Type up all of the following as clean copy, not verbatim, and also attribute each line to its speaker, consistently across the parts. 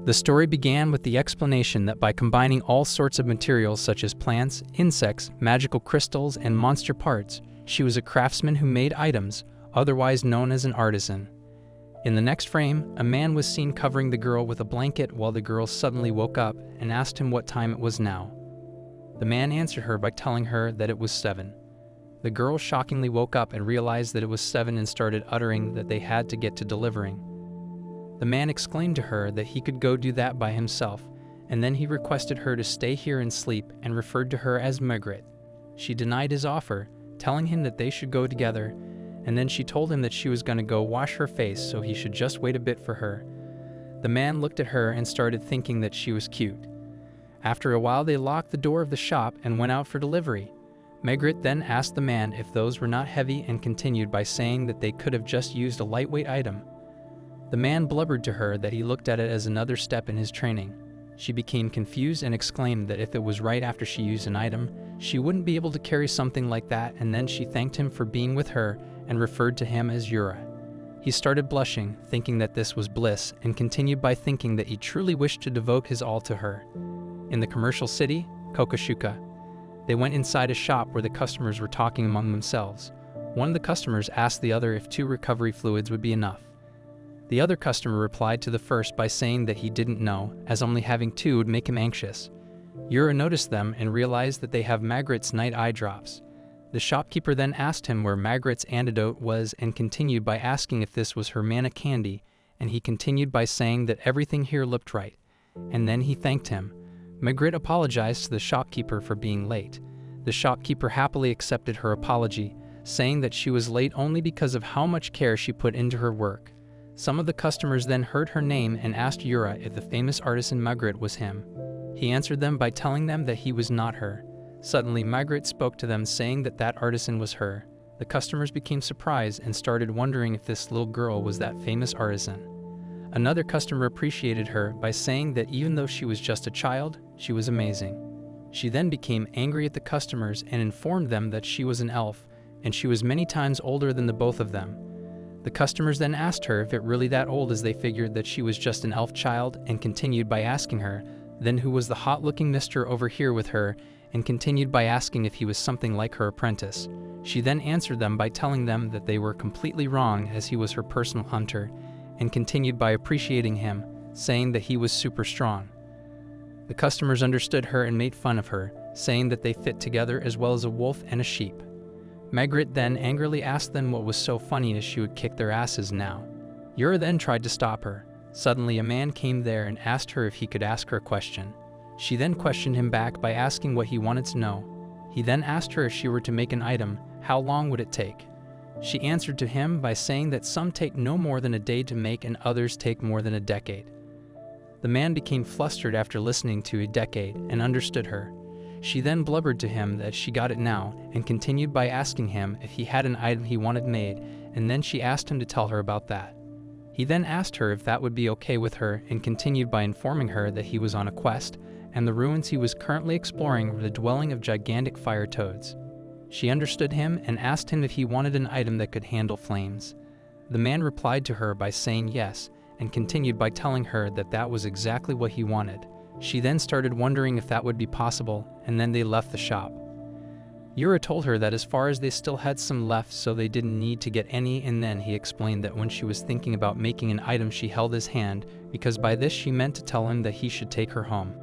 Speaker 1: The story began with the explanation that by combining all sorts of materials such as plants, insects, magical crystals, and monster parts, she was a craftsman who made items, otherwise known as an artisan. In the next frame, a man was seen covering the girl with a blanket while the girl suddenly woke up and asked him what time it was now. The man answered her by telling her that it was 7. The girl shockingly woke up and realized that it was 7 and started uttering that they had to get to delivering. The man exclaimed to her that he could go do that by himself, and then he requested her to stay here and sleep and referred to her as Margaret. She denied his offer, telling him that they should go together, and then she told him that she was going to go wash her face so he should just wait a bit for her. The man looked at her and started thinking that she was cute. After a while they locked the door of the shop and went out for delivery. Margaret then asked the man if those were not heavy and continued by saying that they could have just used a lightweight item. The man blubbered to her that he looked at it as another step in his training. She became confused and exclaimed that if it was right after she used an item, she wouldn't be able to carry something like that, and then she thanked him for being with her and referred to him as Yura. He started blushing, thinking that this was bliss, and continued by thinking that he truly wished to devote his all to her. In the commercial city, Kokoshuka, they went inside a shop where the customers were talking among themselves. One of the customers asked the other if 2 recovery fluids would be enough. The other customer replied to the first by saying that he didn't know, as only having 2 would make him anxious. Yura noticed them and realized that they have Margaret's night eye drops. The shopkeeper then asked him where Margaret's antidote was and continued by asking if this was her manna candy, and he continued by saying that everything here looked right. And then he thanked him. Margaret apologized to the shopkeeper for being late. The shopkeeper happily accepted her apology, saying that she was late only because of how much care she put into her work. Some of the customers then heard her name and asked Yura if the famous artisan Margaret was him. He answered them by telling them that he was not her. Suddenly, Margaret spoke to them saying that that artisan was her. The customers became surprised and started wondering if this little girl was that famous artisan. Another customer appreciated her by saying that even though she was just a child, she was amazing. She then became angry at the customers and informed them that she was an elf, and she was many times older than the both of them. The customers then asked her if it really that old, as they figured that she was just an elf child, and continued by asking her then who was the hot-looking mister over here with her, and continued by asking if he was something like her apprentice. She then answered them by telling them that they were completely wrong, as he was her personal hunter, and continued by appreciating him, saying that he was super strong. The customers understood her and made fun of her, saying that they fit together as well as a wolf and a sheep. Margaret then angrily asked them what was so funny as she would kick their asses now. Yura then tried to stop her. Suddenly a man came there and asked her if he could ask her a question. She then questioned him back by asking what he wanted to know. He then asked her if she were to make an item, how long would it take? She answered to him by saying that some take no more than a day to make and others take more than a decade. The man became flustered after listening to a decade and understood her. She then blubbered to him that she got it now and continued by asking him if he had an item he wanted made, and then she asked him to tell her about that. He then asked her if that would be okay with her and continued by informing her that he was on a quest, and the ruins he was currently exploring were the dwelling of gigantic fire toads. She understood him and asked him if he wanted an item that could handle flames. The man replied to her by saying yes, and continued by telling her that that was exactly what he wanted. She then started wondering if that would be possible, and then they left the shop. Yura told her that as far as they still had some left, so they didn't need to get any, and then he explained that when she was thinking about making an item, she held his hand, because by this she meant to tell him that he should take her home.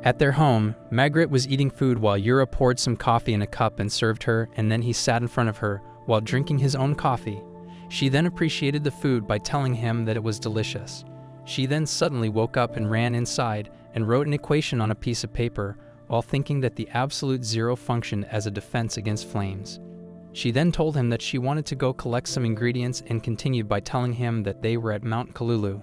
Speaker 1: At their home, Margaret was eating food while Yura poured some coffee in a cup and served her, and then he sat in front of her while drinking his own coffee. She then appreciated the food by telling him that it was delicious. She then suddenly woke up and ran inside and wrote an equation on a piece of paper while thinking that the absolute zero functioned as a defense against flames. She then told him that she wanted to go collect some ingredients and continued by telling him that they were at Mount Kalulu.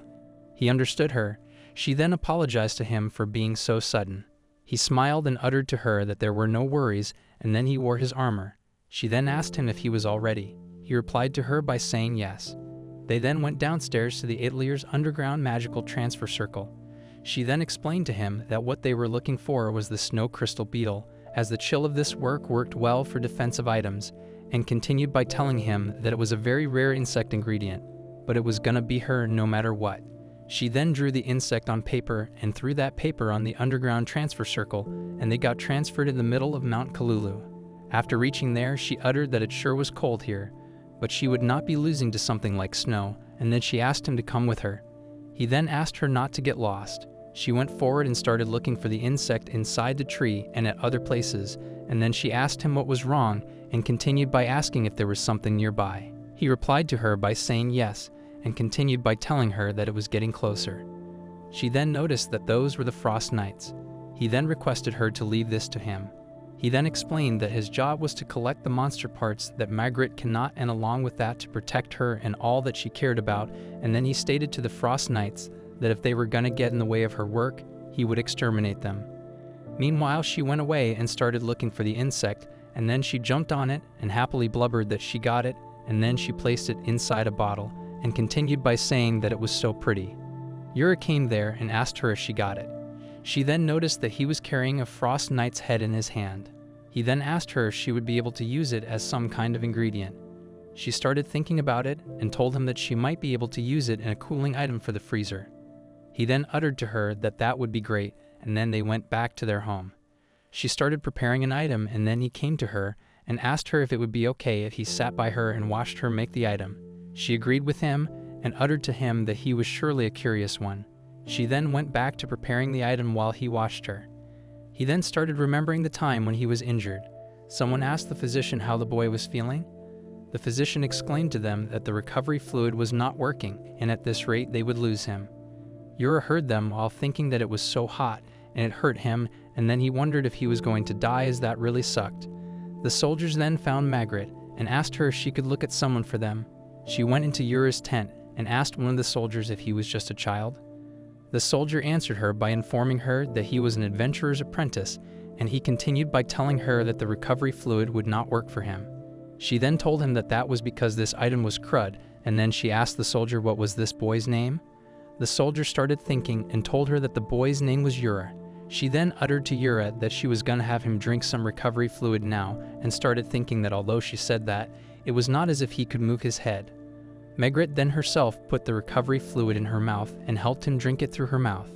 Speaker 1: He understood her. She then apologized to him for being so sudden. He smiled and uttered to her that there were no worries, and then he wore his armor. She then asked him if he was all ready. He replied to her by saying yes. They then went downstairs to the Atlier's underground magical transfer circle. She then explained to him that what they were looking for was the snow crystal beetle, as the chill of this work worked well for defensive items, and continued by telling him that it was a very rare insect ingredient, but it was gonna be her no matter what. She then drew the insect on paper and threw that paper on the underground transfer circle, and they got transferred in the middle of Mount Kalulu. After reaching there, she uttered that it sure was cold here, but she would not be losing to something like snow, and then she asked him to come with her. He then asked her not to get lost. She went forward and started looking for the insect inside the tree and at other places, and then she asked him what was wrong and continued by asking if there was something nearby. He replied to her by saying yes, and continued by telling her that it was getting closer. She then noticed that those were the frost knights. He then requested her to leave this to him. He then explained that his job was to collect the monster parts that Margaret cannot, and along with that to protect her and all that she cared about, and then he stated to the frost knights that if they were gonna get in the way of her work, he would exterminate them. Meanwhile, she went away and started looking for the insect, and then she jumped on it and happily blubbered that she got it, and then she placed it inside a bottle, and continued by saying that it was so pretty. Yura came there and asked her if she got it. She then noticed that he was carrying a frost knight's head in his hand. He then asked her if she would be able to use it as some kind of ingredient. She started thinking about it and told him that she might be able to use it in a cooling item for the freezer. He then uttered to her that that would be great, and then they went back to their home. She started preparing an item, and then he came to her and asked her if it would be okay if he sat by her and watched her make the item. She agreed with him and uttered to him that he was surely a curious one. She then went back to preparing the item while he watched her. He then started remembering the time when he was injured. Someone asked the physician how the boy was feeling. The physician explained to them that the recovery fluid was not working, and at this rate they would lose him. Yura heard them while thinking that it was so hot and it hurt him, and then he wondered if he was going to die, as that really sucked. The soldiers then found Margaret and asked her if she could look at someone for them. She went into Yura's tent and asked one of the soldiers if he was just a child. The soldier answered her by informing her that he was an adventurer's apprentice, and he continued by telling her that the recovery fluid would not work for him. She then told him that that was because this item was crud, and then she asked the soldier what was this boy's name. The soldier started thinking and told her that the boy's name was Yura. She then uttered to Yura that she was gonna have him drink some recovery fluid now, and started thinking that although she said that, it was not as if he could move his head. Margaret then herself put the recovery fluid in her mouth and helped him drink it through her mouth.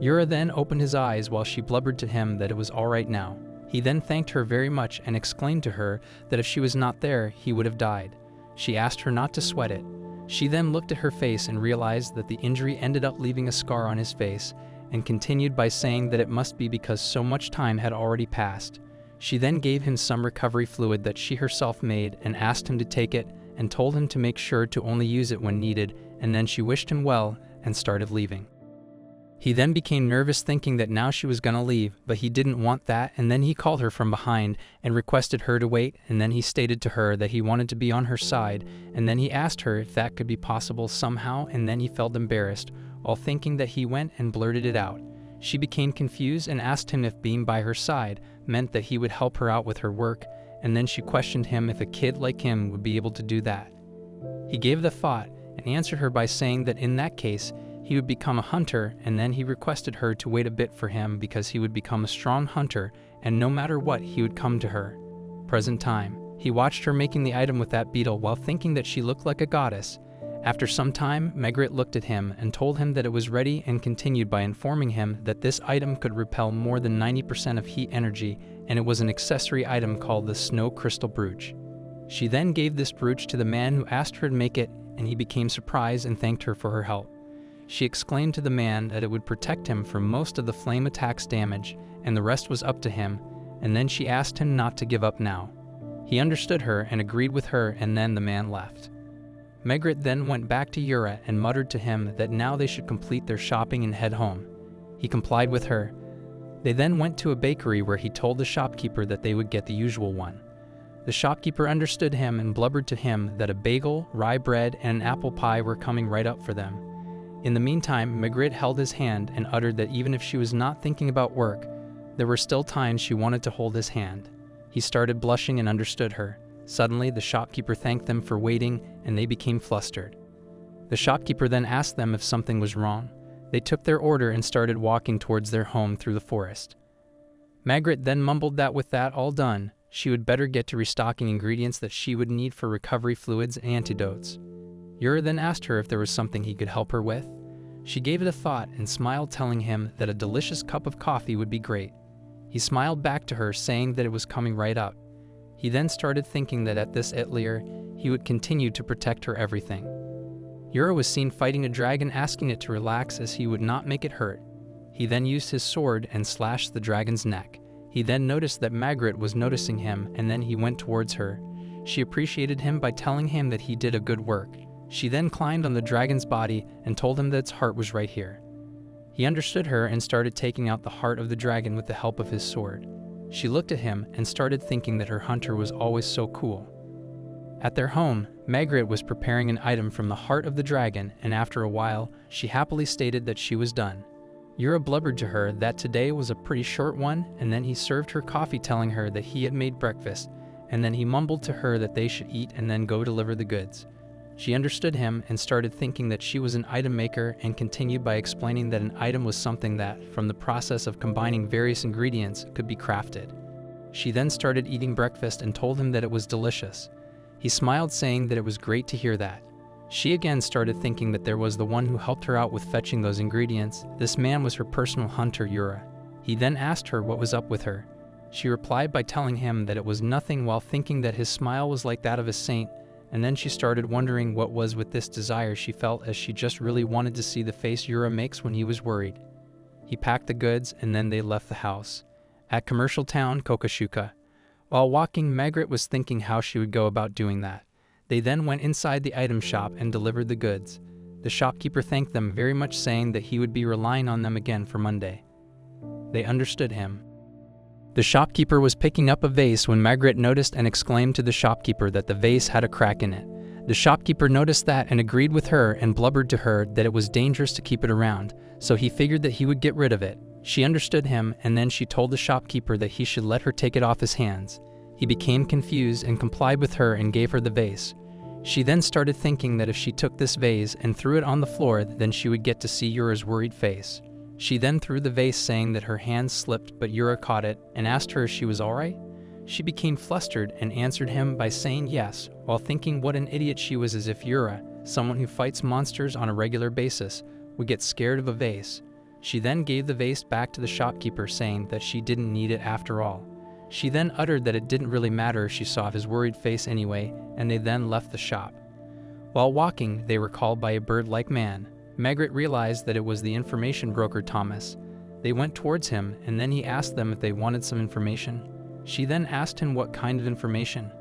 Speaker 1: Yura then opened his eyes while she blubbered to him that it was all right now. He then thanked her very much and exclaimed to her that if she was not there, he would have died. She asked her not to sweat it. She then looked at her face and realized that the injury ended up leaving a scar on his face, and continued by saying that it must be because so much time had already passed. She then gave him some recovery fluid that she herself made and asked him to take it, and told him to make sure to only use it when needed, and then she wished him well and started leaving. He then became nervous, thinking that now she was gonna leave, but he didn't want that, and then he called her from behind and requested her to wait, and then he stated to her that he wanted to be on her side, and then he asked her if that could be possible somehow, and then he felt embarrassed, while thinking that he went and blurted it out. She became confused and asked him if being by her side meant that he would help her out with her work, and then she questioned him if a kid like him would be able to do that. He gave the thought and answered her by saying that in that case, he would become a hunter, and then he requested her to wait a bit for him because he would become a strong hunter, and no matter what, he would come to her. Present time. He watched her making the item with that beetle while thinking that she looked like a goddess. After some time, Margaret looked at him and told him that it was ready, and continued by informing him that this item could repel more than 90% of heat energy, and it was an accessory item called the snow crystal brooch. She then gave this brooch to the man who asked her to make it, and he became surprised and thanked her for her help. She exclaimed to the man that it would protect him from most of the flame attack's damage, and the rest was up to him, and then she asked him not to give up now. He understood her and agreed with her, and then the man left. Margaret then went back to Yura and muttered to him that now they should complete their shopping and head home. He complied with her. They then went to a bakery where he told the shopkeeper that they would get the usual one. The shopkeeper understood him and blubbered to him that a bagel, rye bread, and an apple pie were coming right up for them. In the meantime, Margaret held his hand and uttered that even if she was not thinking about work, there were still times she wanted to hold his hand. He started blushing and understood her. Suddenly, the shopkeeper thanked them for waiting, and they became flustered. The shopkeeper then asked them if something was wrong. They took their order and started walking towards their home through the forest. Margaret then mumbled that with that all done, she would better get to restocking ingredients that she would need for recovery fluids and antidotes. Yura then asked her if there was something he could help her with. She gave it a thought and smiled, telling him that a delicious cup of coffee would be great. He smiled back to her, saying that it was coming right up. He then started thinking that at this atelier, he would continue to protect her everything. Yura was seen fighting a dragon, asking it to relax as he would not make it hurt. He then used his sword and slashed the dragon's neck. He then noticed that Margaret was noticing him, and then he went towards her. She appreciated him by telling him that he did a good work. She then climbed on the dragon's body and told him that its heart was right here. He understood her and started taking out the heart of the dragon with the help of his sword. She looked at him and started thinking that her hunter was always so cool. At their home, Margaret was preparing an item from the heart of the dragon, and after a while, she happily stated that she was done. Yura blubbered to her that today was a pretty short one, and then he served her coffee, telling her that he had made breakfast, and then he mumbled to her that they should eat and then go deliver the goods. She understood him and started thinking that she was an item maker, and continued by explaining that an item was something that, from the process of combining various ingredients, could be crafted. She then started eating breakfast and told him that it was delicious. He smiled, saying that it was great to hear that. She again started thinking that there was the one who helped her out with fetching those ingredients. This man was her personal hunter, Yura. He then asked her what was up with her. She replied by telling him that it was nothing, while thinking that his smile was like that of a saint, and then she started wondering what was with this desire she felt, as she just really wanted to see the face Yura makes when he was worried. He packed the goods and then they left the house. At commercial town Kokoshuka. While walking, Margaret was thinking how she would go about doing that. They then went inside the item shop and delivered the goods. The shopkeeper thanked them very much, saying that he would be relying on them again for Monday. They understood him. The shopkeeper was picking up a vase when Margaret noticed and exclaimed to the shopkeeper that the vase had a crack in it. The shopkeeper noticed that and agreed with her and blubbered to her that it was dangerous to keep it around, so he figured that he would get rid of it. She understood him, and then she told the shopkeeper that he should let her take it off his hands. He became confused and complied with her and gave her the vase. She then started thinking that if she took this vase and threw it on the floor, then she would get to see Yura's worried face. She then threw the vase, saying that her hands slipped, but Yura caught it and asked her if she was alright. She became flustered and answered him by saying yes, while thinking what an idiot she was, as if Yura, someone who fights monsters on a regular basis, would get scared of a vase. She then gave the vase back to the shopkeeper, saying that she didn't need it after all. She then uttered that it didn't really matter if she saw his worried face anyway, and they then left the shop. While walking, they were called by a bird-like man. Margaret realized that it was the information broker Thomas. They went towards him, and then he asked them if they wanted some information. She then asked him what kind of information.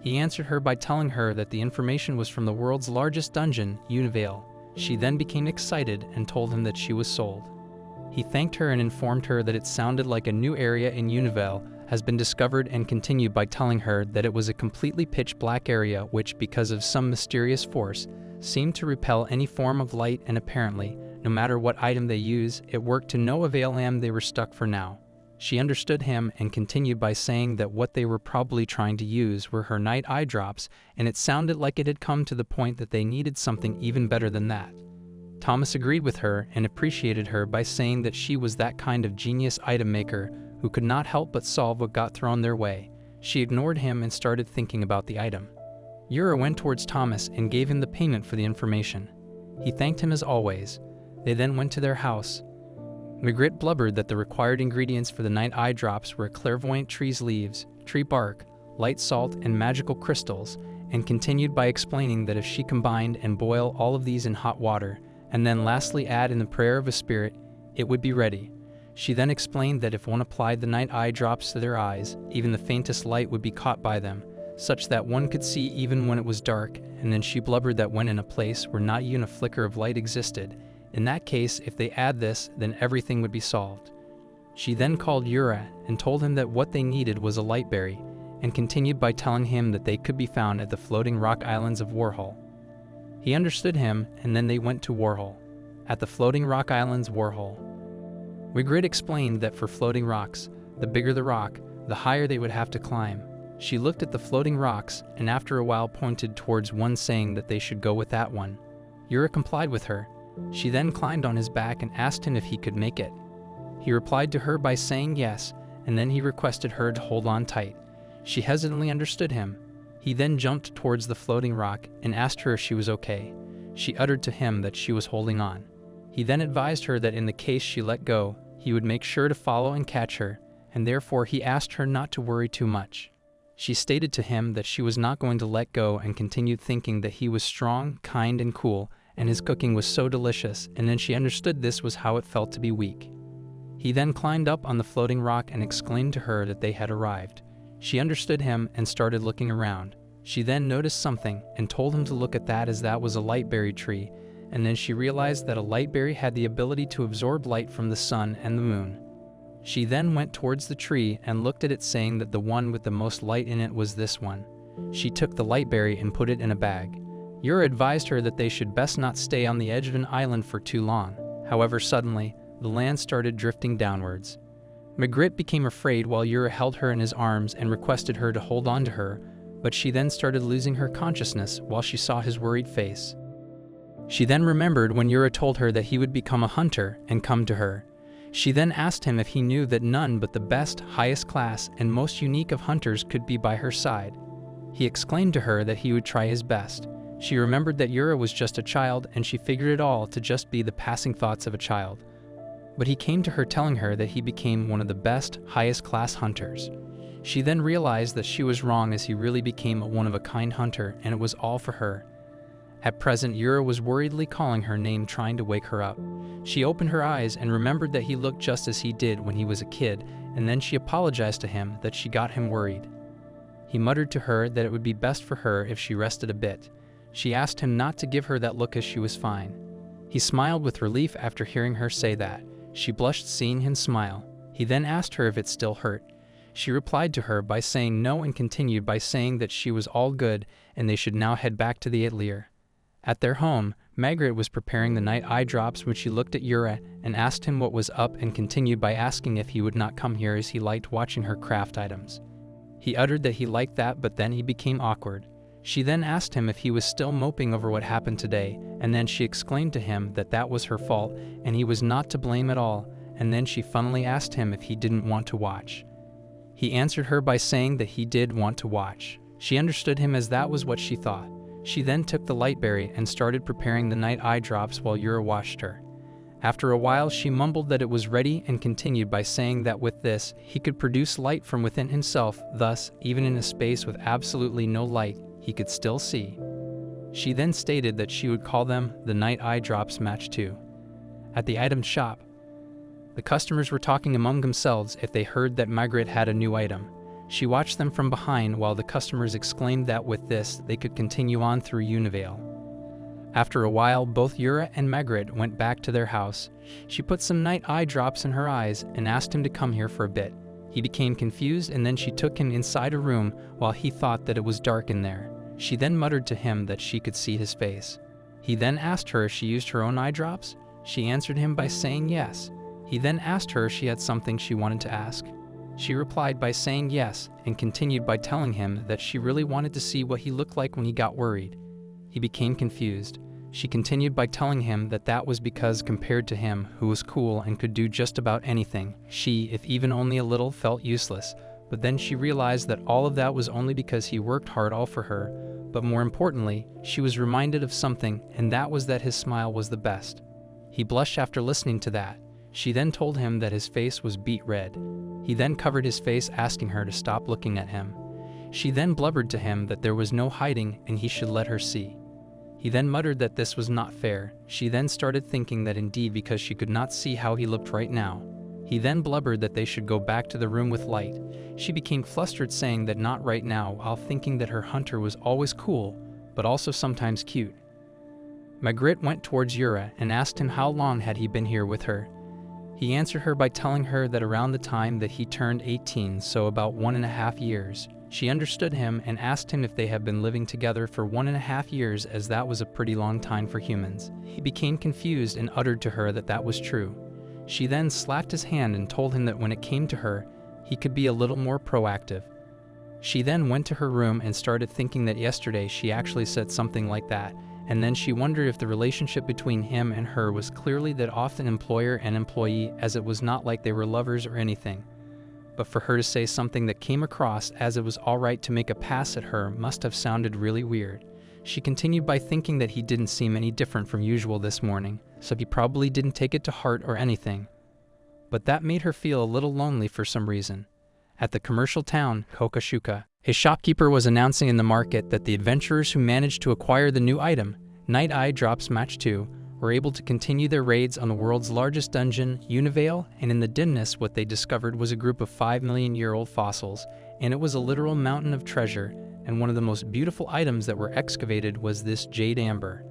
Speaker 1: He answered her by telling her that the information was from the world's largest dungeon, Univale. She then became excited and told him that she was sold. He thanked her and informed her that it sounded like a new area in Univale has been discovered, and continued by telling her that it was a completely pitch-black area which, because of some mysterious force, seemed to repel any form of light, and apparently, no matter what item they use, it worked to no avail, and they were stuck for now. She understood him and continued by saying that what they were probably trying to use were her night eye drops, and it sounded like it had come to the point that they needed something even better than that. Thomas agreed with her and appreciated her by saying that she was that kind of genius item maker who could not help but solve what got thrown their way. She ignored him and started thinking about the item. Yura went towards Thomas and gave him the payment for the information. He thanked him as always. They then went to their house. Margaret blubbered that the required ingredients for the night eye drops were clairvoyant tree's leaves, tree bark, light salt, and magical crystals, and continued by explaining that if she combined and boiled all of these in hot water, and then lastly add in the prayer of a spirit, it would be ready. She then explained that if one applied the night eye drops to their eyes, even the faintest light would be caught by them, such that one could see even when it was dark, and then she blubbered that when in a place where not even a flicker of light existed, in that case, if they add this, then everything would be solved. She then called Yura and told him that what they needed was a lightberry, and continued by telling him that they could be found at the floating rock islands of Warhol. He understood him, and then they went to Warhol. At the floating rock islands Warhol, Margaret explained that for floating rocks, the bigger the rock, the higher they would have to climb. She looked at the floating rocks and after a while pointed towards one, saying that they should go with that one. Yura complied with her. She then climbed on his back and asked him if he could make it. He replied to her by saying yes, and then he requested her to hold on tight. She hesitantly understood him. He then jumped towards the floating rock and asked her if she was okay. She uttered to him that she was holding on. He then advised her that in the case she let go, he would make sure to follow and catch her, and therefore he asked her not to worry too much. She stated to him that she was not going to let go and continued thinking that he was strong, kind, and cool, and his cooking was so delicious, and then she understood this was how it felt to be weak. He then climbed up on the floating rock and exclaimed to her that they had arrived. She understood him and started looking around. She then noticed something and told him to look at that, as that was a lightberry tree, and then she realized that a lightberry had the ability to absorb light from the sun and the moon. She then went towards the tree and looked at it, saying that the one with the most light in it was this one. She took the lightberry and put it in a bag. Yura advised her that they should best not stay on the edge of an island for too long. However, suddenly, the land started drifting downwards. Magritte became afraid while Yura held her in his arms and requested her to hold on to her, but she then started losing her consciousness while she saw his worried face. She then remembered when Yura told her that he would become a hunter and come to her. She then asked him if he knew that none but the best, highest class, and most unique of hunters could be by her side. He exclaimed to her that he would try his best. She remembered that Yura was just a child, and she figured it all to just be the passing thoughts of a child. But he came to her telling her that he became one of the best, highest class hunters. She then realized that she was wrong, as he really became a one-of-a-kind hunter, and it was all for her. At present, Yura was worriedly calling her name, trying to wake her up. She opened her eyes and remembered that he looked just as he did when he was a kid, and then she apologized to him that she got him worried. He muttered to her that it would be best for her if she rested a bit. She asked him not to give her that look, as she was fine. He smiled with relief after hearing her say that. She blushed seeing him smile. He then asked her if it still hurt. She replied to her by saying no and continued by saying that she was all good and they should now head back to the atelier. At their home, Magritte was preparing the night eye drops when she looked at Yura and asked him what was up, and continued by asking if he would not come here, as he liked watching her craft items. He uttered that he liked that, but then he became awkward. She then asked him if he was still moping over what happened today, and then she exclaimed to him that that was her fault and he was not to blame at all, and then she funnily asked him if he didn't want to watch. He answered her by saying that he did want to watch. She understood him, as that was what she thought. She then took the lightberry and started preparing the night eye drops while Yura watched her. After a while, she mumbled that it was ready and continued by saying that with this, he could produce light from within himself, thus, even in a space with absolutely no light, he could still see. She then stated that she would call them the Night Eye Drops Match 2. At the item shop, the customers were talking among themselves if they heard that Magritte had a new item. She watched them from behind while the customers exclaimed that with this, they could continue on through Univale. After a while, both Yura and Magritte went back to their house. She put some night eye drops in her eyes and asked him to come here for a bit. He became confused, and then she took him inside a room while he thought that it was dark in there. She then muttered to him that she could see his face. He then asked her if she used her own eye drops. She answered him by saying yes. He then asked her if she had something she wanted to ask. She replied by saying yes, and continued by telling him that she really wanted to see what he looked like when he got worried. He became confused. She continued by telling him that that was because compared to him, who was cool and could do just about anything, she, if even only a little, felt useless. But then she realized that all of that was only because he worked hard all for her. But more importantly, she was reminded of something, and that was that his smile was the best. He blushed after listening to that. She then told him that his face was beet red. He then covered his face, asking her to stop looking at him. She then blubbered to him that there was no hiding and he should let her see. He then muttered that this was not fair. She then started thinking that indeed, because she could not see how he looked right now. He then blubbered that they should go back to the room with light. She became flustered, saying that not right now, while thinking that her hunter was always cool, but also sometimes cute. Magritte went towards Yura and asked him how long had he been here with her. He answered her by telling her that around the time that he turned 18, so about 1.5 years. She understood him and asked him if they had been living together for 1.5 years, as that was a pretty long time for humans. He became confused and uttered to her that that was true. She then slapped his hand and told him that when it came to her, he could be a little more proactive. She then went to her room and started thinking that yesterday she actually said something like that, and then she wondered if the relationship between him and her was clearly that often employer and employee, as it was not like they were lovers or anything. But for her to say something that came across as it was alright to make a pass at her must have sounded really weird. She continued by thinking that he didn't seem any different from usual this morning, so he probably didn't take it to heart or anything. But that made her feel a little lonely for some reason. At the commercial town, Kokashuka, a shopkeeper was announcing in the market that the adventurers who managed to acquire the new item, Night Eye Drops Match 2, were able to continue their raids on the world's largest dungeon, Univale, and in the dimness what they discovered was a group of 5 million-year-old fossils, and it was a literal mountain of treasure, and one of the most beautiful items that were excavated was this jade amber.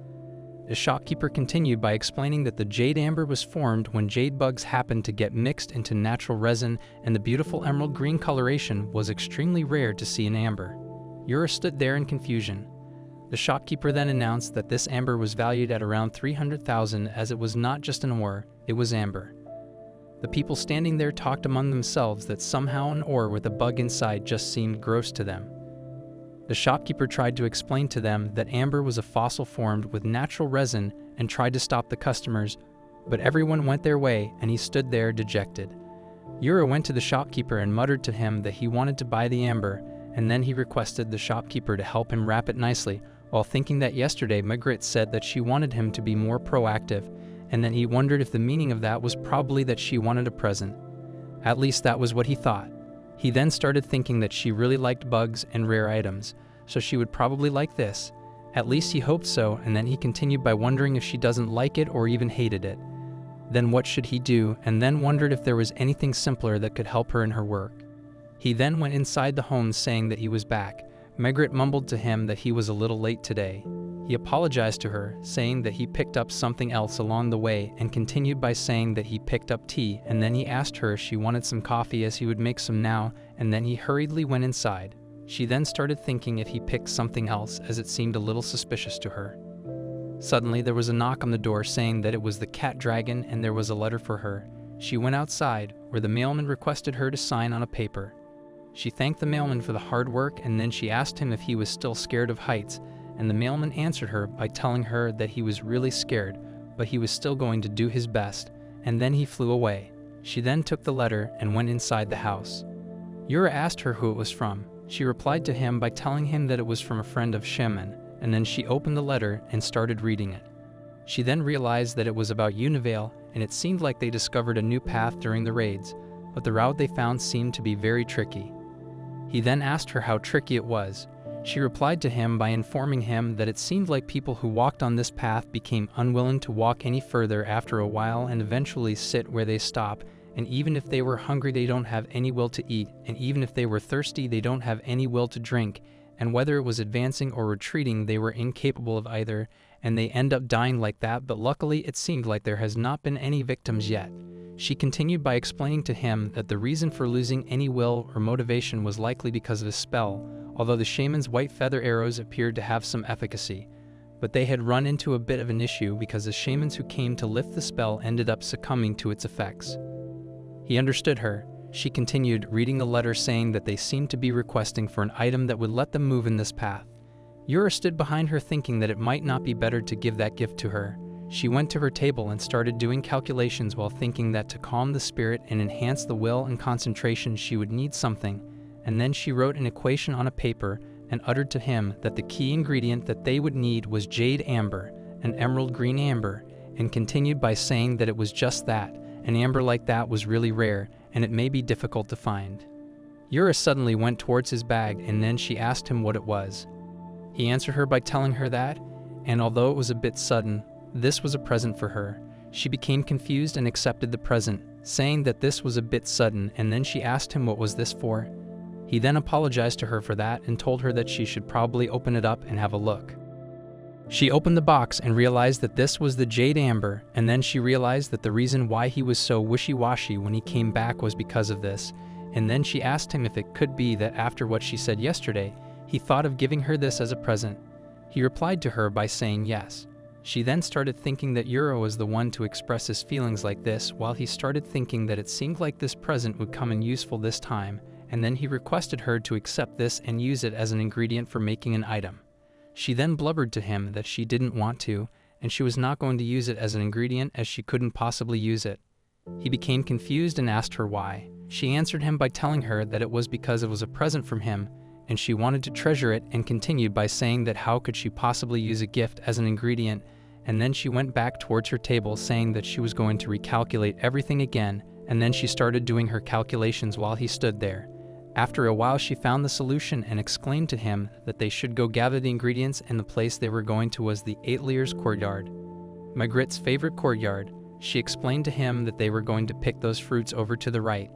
Speaker 1: The shopkeeper continued by explaining that the jade amber was formed when jade bugs happened to get mixed into natural resin, and the beautiful emerald green coloration was extremely rare to see in amber. Yura stood there in confusion. The shopkeeper then announced that this amber was valued at around 300,000 as it was not just an ore, it was amber. The people standing there talked among themselves that somehow an ore with a bug inside just seemed gross to them. The shopkeeper tried to explain to them that amber was a fossil formed with natural resin and tried to stop the customers, but everyone went their way and he stood there dejected. Yura went to the shopkeeper and muttered to him that he wanted to buy the amber, and then he requested the shopkeeper to help him wrap it nicely, while thinking that yesterday Margaret said that she wanted him to be more proactive, and then he wondered if the meaning of that was probably that she wanted a present. At least that was what he thought. He then started thinking that she really liked bugs and rare items, so she would probably like this. At least he hoped so, and then he continued by wondering if she doesn't like it or even hated it. Then what should he do, and then wondered if there was anything simpler that could help her in her work. He then went inside the home saying that he was back. Margaret mumbled to him that he was a little late today. He apologized to her, saying that he picked up something else along the way, and continued by saying that he picked up tea, and then he asked her if she wanted some coffee as he would make some now, and then he hurriedly went inside. She then started thinking if he picked something else, as it seemed a little suspicious to her. Suddenly there was a knock on the door saying that it was the cat dragon and there was a letter for her. She went outside, where the mailman requested her to sign on a paper. She thanked the mailman for the hard work, and then she asked him if he was still scared of heights, and the mailman answered her by telling her that he was really scared, but he was still going to do his best, and then he flew away. She then took the letter and went inside the house. Yura asked her who it was from. She replied to him by telling him that it was from a friend of Shemin, and then she opened the letter and started reading it. She then realized that it was about Univale, and it seemed like they discovered a new path during the raids, but the route they found seemed to be very tricky. He then asked her how tricky it was. She replied to him by informing him that it seemed like people who walked on this path became unwilling to walk any further after a while and eventually sit where they stop, and even if they were hungry they don't have any will to eat, and even if they were thirsty they don't have any will to drink, and whether it was advancing or retreating they were incapable of either, and they end up dying like that, but luckily it seemed like there has not been any victims yet. She continued by explaining to him that the reason for losing any will or motivation was likely because of a spell, although the shaman's white feather arrows appeared to have some efficacy. But they had run into a bit of an issue because the shamans who came to lift the spell ended up succumbing to its effects. He understood her. She continued, reading the letter saying that they seemed to be requesting for an item that would let them move in this path. Yura stood behind her thinking that it might not be better to give that gift to her. She went to her table and started doing calculations while thinking that to calm the spirit and enhance the will and concentration she would need something, and then she wrote an equation on a paper and uttered to him that the key ingredient that they would need was jade amber, an emerald green amber, and continued by saying that it was just that. An amber like that was really rare, and it may be difficult to find. Yura suddenly went towards his bag, and then she asked him what it was. He answered her by telling her that, and although it was a bit sudden, this was a present for her. She became confused and accepted the present, saying that this was a bit sudden, and then she asked him what was this for. He then apologized to her for that and told her that she should probably open it up and have a look. She opened the box and realized that this was the jade amber, and then she realized that the reason why he was so wishy-washy when he came back was because of this, and then she asked him if it could be that after what she said yesterday, he thought of giving her this as a present. He replied to her by saying yes. She then started thinking that Yura was the one to express his feelings like this, while he started thinking that it seemed like this present would come in useful this time, and then he requested her to accept this and use it as an ingredient for making an item. She then blubbered to him that she didn't want to, and she was not going to use it as an ingredient as she couldn't possibly use it. He became confused and asked her why. She answered him by telling her that it was because it was a present from him, and she wanted to treasure it, and continued by saying that how could she possibly use a gift as an ingredient, and then she went back towards her table saying that she was going to recalculate everything again, and then she started doing her calculations while he stood there. After a while she found the solution and exclaimed to him that they should go gather the ingredients, and the place they were going to was the 8 Layers courtyard. Magritte's favorite courtyard. She explained to him that they were going to pick those fruits over to the right.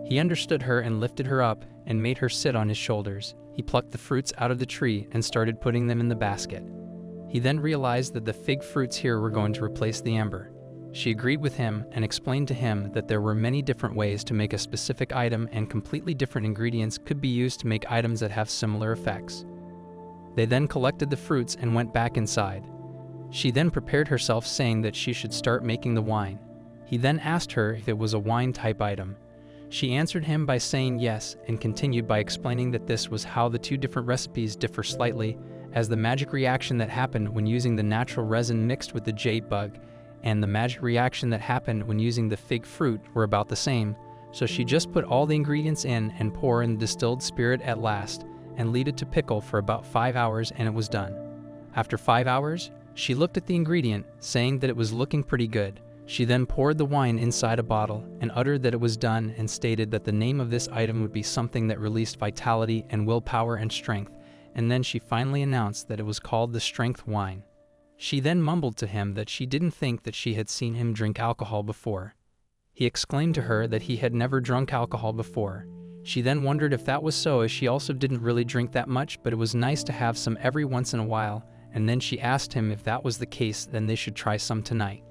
Speaker 1: He understood her and lifted her up and made her sit on his shoulders. He plucked the fruits out of the tree and started putting them in the basket. He then realized that the fig fruits here were going to replace the amber. She agreed with him and explained to him that there were many different ways to make a specific item, and completely different ingredients could be used to make items that have similar effects. They then collected the fruits and went back inside. She then prepared herself, saying that she should start making the wine. He then asked her if it was a wine type item. She answered him by saying yes, and continued by explaining that this was how the 2 different recipes differ slightly, as the magic reaction that happened when using the natural resin mixed with the jade bug and the magic reaction that happened when using the fig fruit were about the same. So she just put all the ingredients in and pour in the distilled spirit at last and leave it to pickle for about 5 hours, and it was done. After 5 hours, she looked at the ingredient, saying that it was looking pretty good. She then poured the wine inside a bottle and uttered that it was done, and stated that the name of this item would be something that released vitality and willpower and strength, and then she finally announced that it was called the strength wine. She then mumbled to him that she didn't think that she had seen him drink alcohol before. He exclaimed to her that he had never drunk alcohol before. She then wondered if that was so, as she also didn't really drink that much, but it was nice to have some every once in a while, and then she asked him if that was the case, then they should try some tonight.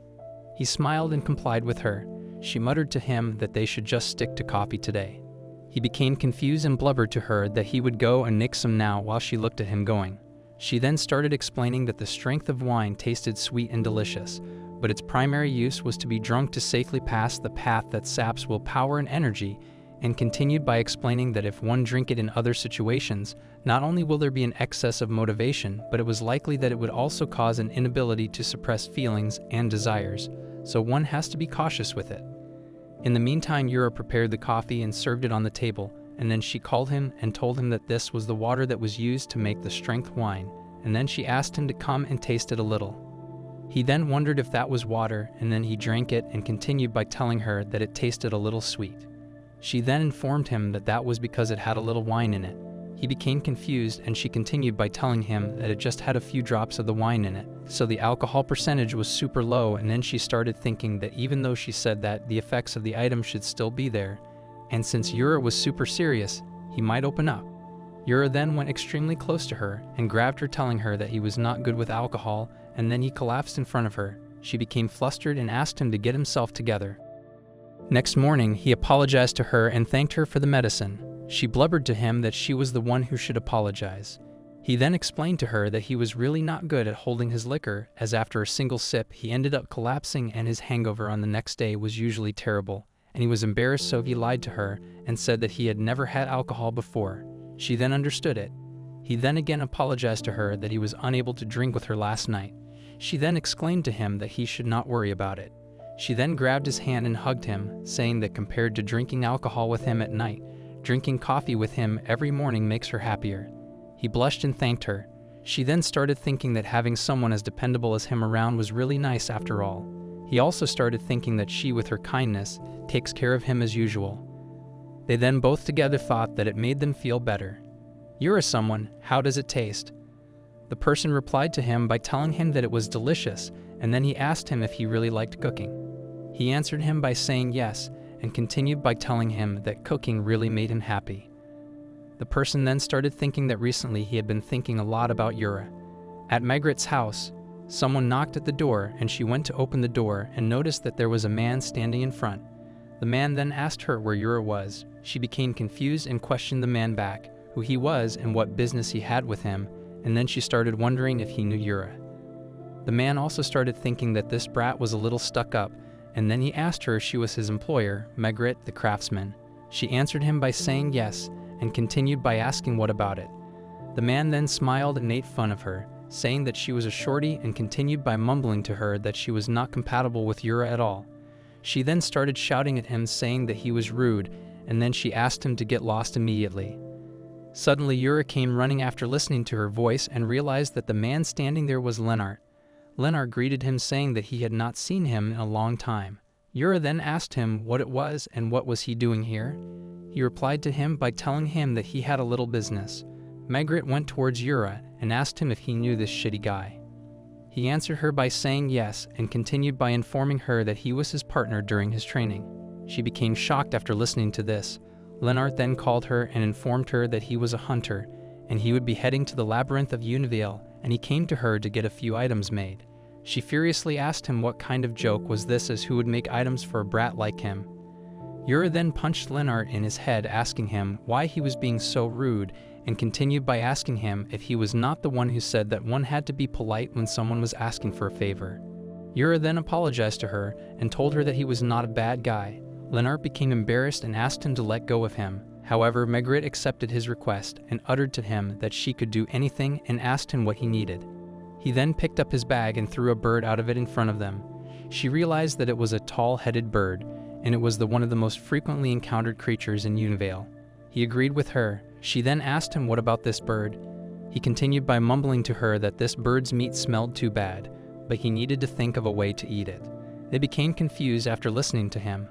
Speaker 1: He smiled and complied with her. She muttered to him that they should just stick to coffee today. He became confused and blubbered to her that he would go and nix some now, while she looked at him going. She then started explaining that the strength of wine tasted sweet and delicious, but its primary use was to be drunk to safely pass the path that saps willpower and energy, and continued by explaining that if one drink it in other situations, not only will there be an excess of motivation, but it was likely that it would also cause an inability to suppress feelings and desires, so one has to be cautious with it. In the meantime, Yura prepared the coffee and served it on the table, and then she called him and told him that this was the water that was used to make the strength wine, and then she asked him to come and taste it a little. He then wondered if that was water, and then he drank it and continued by telling her that it tasted a little sweet. She then informed him that that was because it had a little wine in it. He became confused, and she continued by telling him that it just had a few drops of the wine in it, so the alcohol percentage was super low, and then she started thinking that even though she said that, the effects of the item should still be there, and since Yura was super serious, he might open up. Yura then went extremely close to her and grabbed her, telling her that he was not good with alcohol, and then he collapsed in front of her. She became flustered and asked him to get himself together. Next morning, he apologized to her and thanked her for the medicine. She blubbered to him that she was the one who should apologize. He then explained to her that he was really not good at holding his liquor, as after a single sip he ended up collapsing, and his hangover on the next day was usually terrible, and he was embarrassed, so he lied to her and said that he had never had alcohol before. She then understood it. He then again apologized to her that he was unable to drink with her last night. She then explained to him that he should not worry about it. She then grabbed his hand and hugged him, saying that compared to drinking alcohol with him at night, drinking coffee with him every morning makes her happier. He blushed and thanked her. She then started thinking that having someone as dependable as him around was really nice after all. He also started thinking that she, with her kindness, takes care of him as usual. They then both together thought that it made them feel better. "You're a someone, how does it taste?" The person replied to him by telling him that it was delicious, and then he asked him if he really liked cooking. He answered him by saying yes, and continued by telling him that cooking really made him happy. The person then started thinking that recently he had been thinking a lot about Yura. At Magritte's house, someone knocked at the door, and she went to open the door and noticed that there was a man standing in front. The man then asked her where Yura was. She became confused and questioned the man back, who he was and what business he had with him, and then she started wondering if he knew Yura. The man also started thinking that this brat was a little stuck up, and then he asked her if she was his employer, Magritte the craftsman. She answered him by saying yes, and continued by asking what about it. The man then smiled and made fun of her, saying that she was a shorty, and continued by mumbling to her that she was not compatible with Yura at all. She then started shouting at him, saying that he was rude, and then she asked him to get lost immediately. Suddenly Yura came running after listening to her voice and realized that the man standing there was Lennart. Lennart greeted him saying that he had not seen him in a long time. Yura then asked him what it was and what was he doing here. He replied to him by telling him that he had a little business. Margaret went towards Yura and asked him if he knew this shitty guy. He answered her by saying yes and continued by informing her that he was his partner during his training. She became shocked after listening to this. Lennart then called her and informed her that he was a hunter and he would be heading to the labyrinth of Univale, and he came to her to get a few items made. She furiously asked him what kind of joke was this, as who would make items for a brat like him. Yura then punched Lennart in his head, asking him why he was being so rude, and continued by asking him if he was not the one who said that one had to be polite when someone was asking for a favor. Yura then apologized to her and told her that he was not a bad guy. Lennart became embarrassed and asked him to let go of him. However, Margaret accepted his request and uttered to him that she could do anything and asked him what he needed. He then picked up his bag and threw a bird out of it in front of them. She realized that it was a tall-headed bird, and it was one of the most frequently encountered creatures in Univale. He agreed with her. She then asked him what about this bird. He continued by mumbling to her that this bird's meat smelled too bad, but he needed to think of a way to eat it. They became confused after listening to him.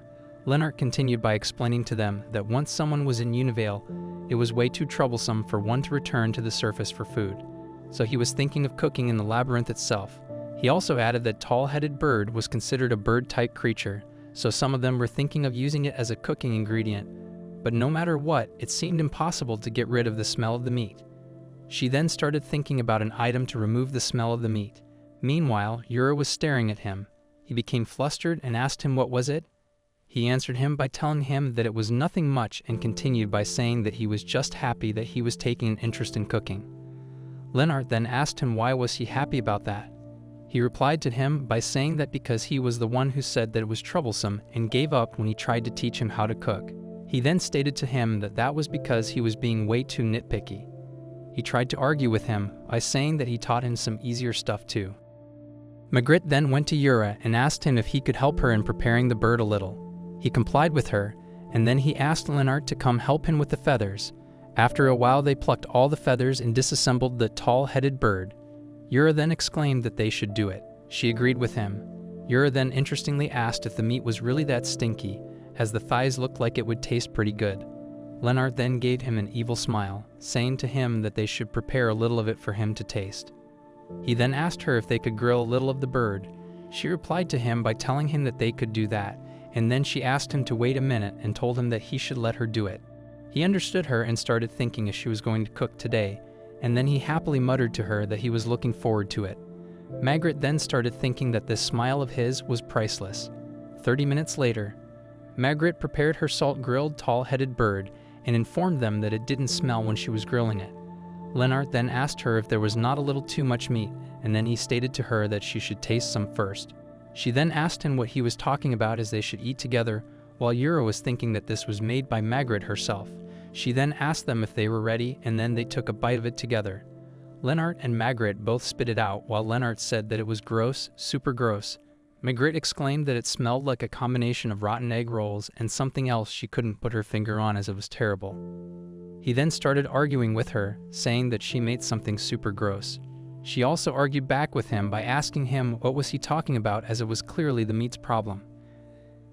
Speaker 1: Lennart continued by explaining to them that once someone was in Univale, it was way too troublesome for one to return to the surface for food. So he was thinking of cooking in the labyrinth itself. He also added that tall-headed bird was considered a bird-type creature, so some of them were thinking of using it as a cooking ingredient. But no matter what, it seemed impossible to get rid of the smell of the meat. She then started thinking about an item to remove the smell of the meat. Meanwhile, Yura was staring at him. He became flustered and asked him what was it. He answered him by telling him that it was nothing much and continued by saying that he was just happy that he was taking an interest in cooking. Lennart then asked him why was he happy about that. He replied to him by saying that because he was the one who said that it was troublesome and gave up when he tried to teach him how to cook. He then stated to him that that was because he was being way too nitpicky. He tried to argue with him by saying that he taught him some easier stuff too. Margaret then went to Yura and asked him if he could help her in preparing the bird a little. He complied with her, and then he asked Lennart to come help him with the feathers. After a while they plucked all the feathers and disassembled the tall-headed bird. Yura then exclaimed that they should do it. She agreed with him. Yura then interestingly asked if the meat was really that stinky, as the thighs looked like it would taste pretty good. Lennart then gave him an evil smile, saying to him that they should prepare a little of it for him to taste. He then asked her if they could grill a little of the bird. She replied to him by telling him that they could do that, and then she asked him to wait a minute and told him that he should let her do it. He understood her and started thinking if she was going to cook today, and then he happily muttered to her that he was looking forward to it. Margaret then started thinking that this smile of his was priceless. 30 minutes later, Margaret prepared her salt-grilled tall-headed bird and informed them that it didn't smell when she was grilling it. Lennart then asked her if there was not a little too much meat, and then he stated to her that she should taste some first. She then asked him what he was talking about as they should eat together, while Yura was thinking that this was made by Margaret herself. She then asked them if they were ready, and then they took a bite of it together. Lennart and Margaret both spit it out, while Lennart said that it was gross, super gross. Margaret exclaimed that it smelled like a combination of rotten egg rolls and something else she couldn't put her finger on as it was terrible. He then started arguing with her, saying that she made something super gross. She also argued back with him by asking him what was he talking about, as it was clearly the meat's problem.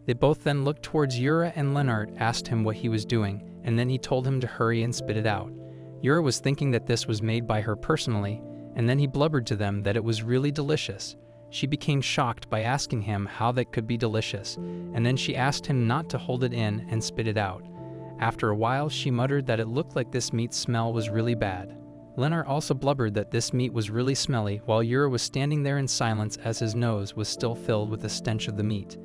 Speaker 1: They both then looked towards Yura, and Lennart asked him what he was doing, and then he told him to hurry and spit it out. Yura was thinking that this was made by her personally, and then he blubbered to them that it was really delicious. She became shocked by asking him how that could be delicious, and then she asked him not to hold it in and spit it out. After a while, she muttered that it looked like this meat's smell was really bad. Lennart also blubbered that this meat was really smelly, while Yura was standing there in silence as his nose was still filled with the stench of the meat.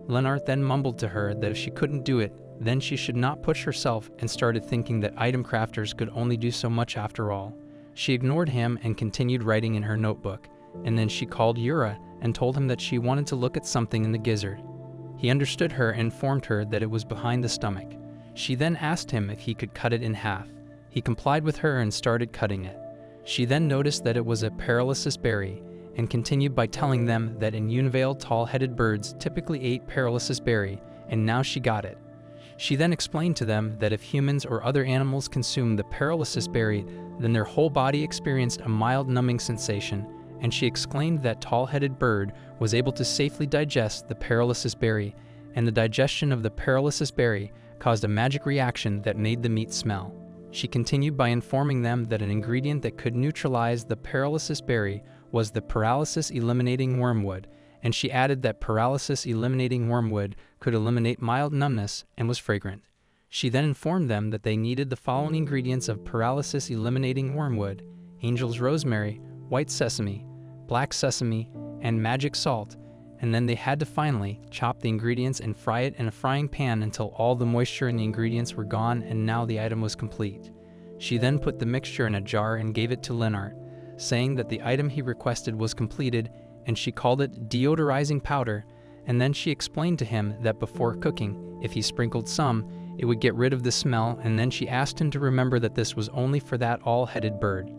Speaker 1: Lennart then mumbled to her that if she couldn't do it, then she should not push herself, and started thinking that item crafters could only do so much after all. She ignored him and continued writing in her notebook, and then she called Yura and told him that she wanted to look at something in the gizzard. He understood her and informed her that it was behind the stomach. She then asked him if he could cut it in half. He complied with her and started cutting it. She then noticed that it was a paralysis berry, and continued by telling them that in Univale tall-headed birds typically ate paralysis berry, and now she got it. She then explained to them that if humans or other animals consumed the paralysis berry, then their whole body experienced a mild numbing sensation, and she exclaimed that tall-headed bird was able to safely digest the paralysis berry, and the digestion of the paralysis berry caused a magic reaction that made the meat smell. She continued by informing them that an ingredient that could neutralize the paralysis berry was the paralysis-eliminating wormwood, and she added that paralysis-eliminating wormwood could eliminate mild numbness and was fragrant. She then informed them that they needed the following ingredients of paralysis-eliminating wormwood: angel's rosemary, white sesame, black sesame, and magic salt, and then they had to finally chop the ingredients and fry it in a frying pan until all the moisture in the ingredients were gone, and now the item was complete. She then put the mixture in a jar and gave it to Lennart, saying that the item he requested was completed, and she called it deodorizing powder, and then she explained to him that before cooking, if he sprinkled some, it would get rid of the smell, and then she asked him to remember that this was only for that all-headed bird.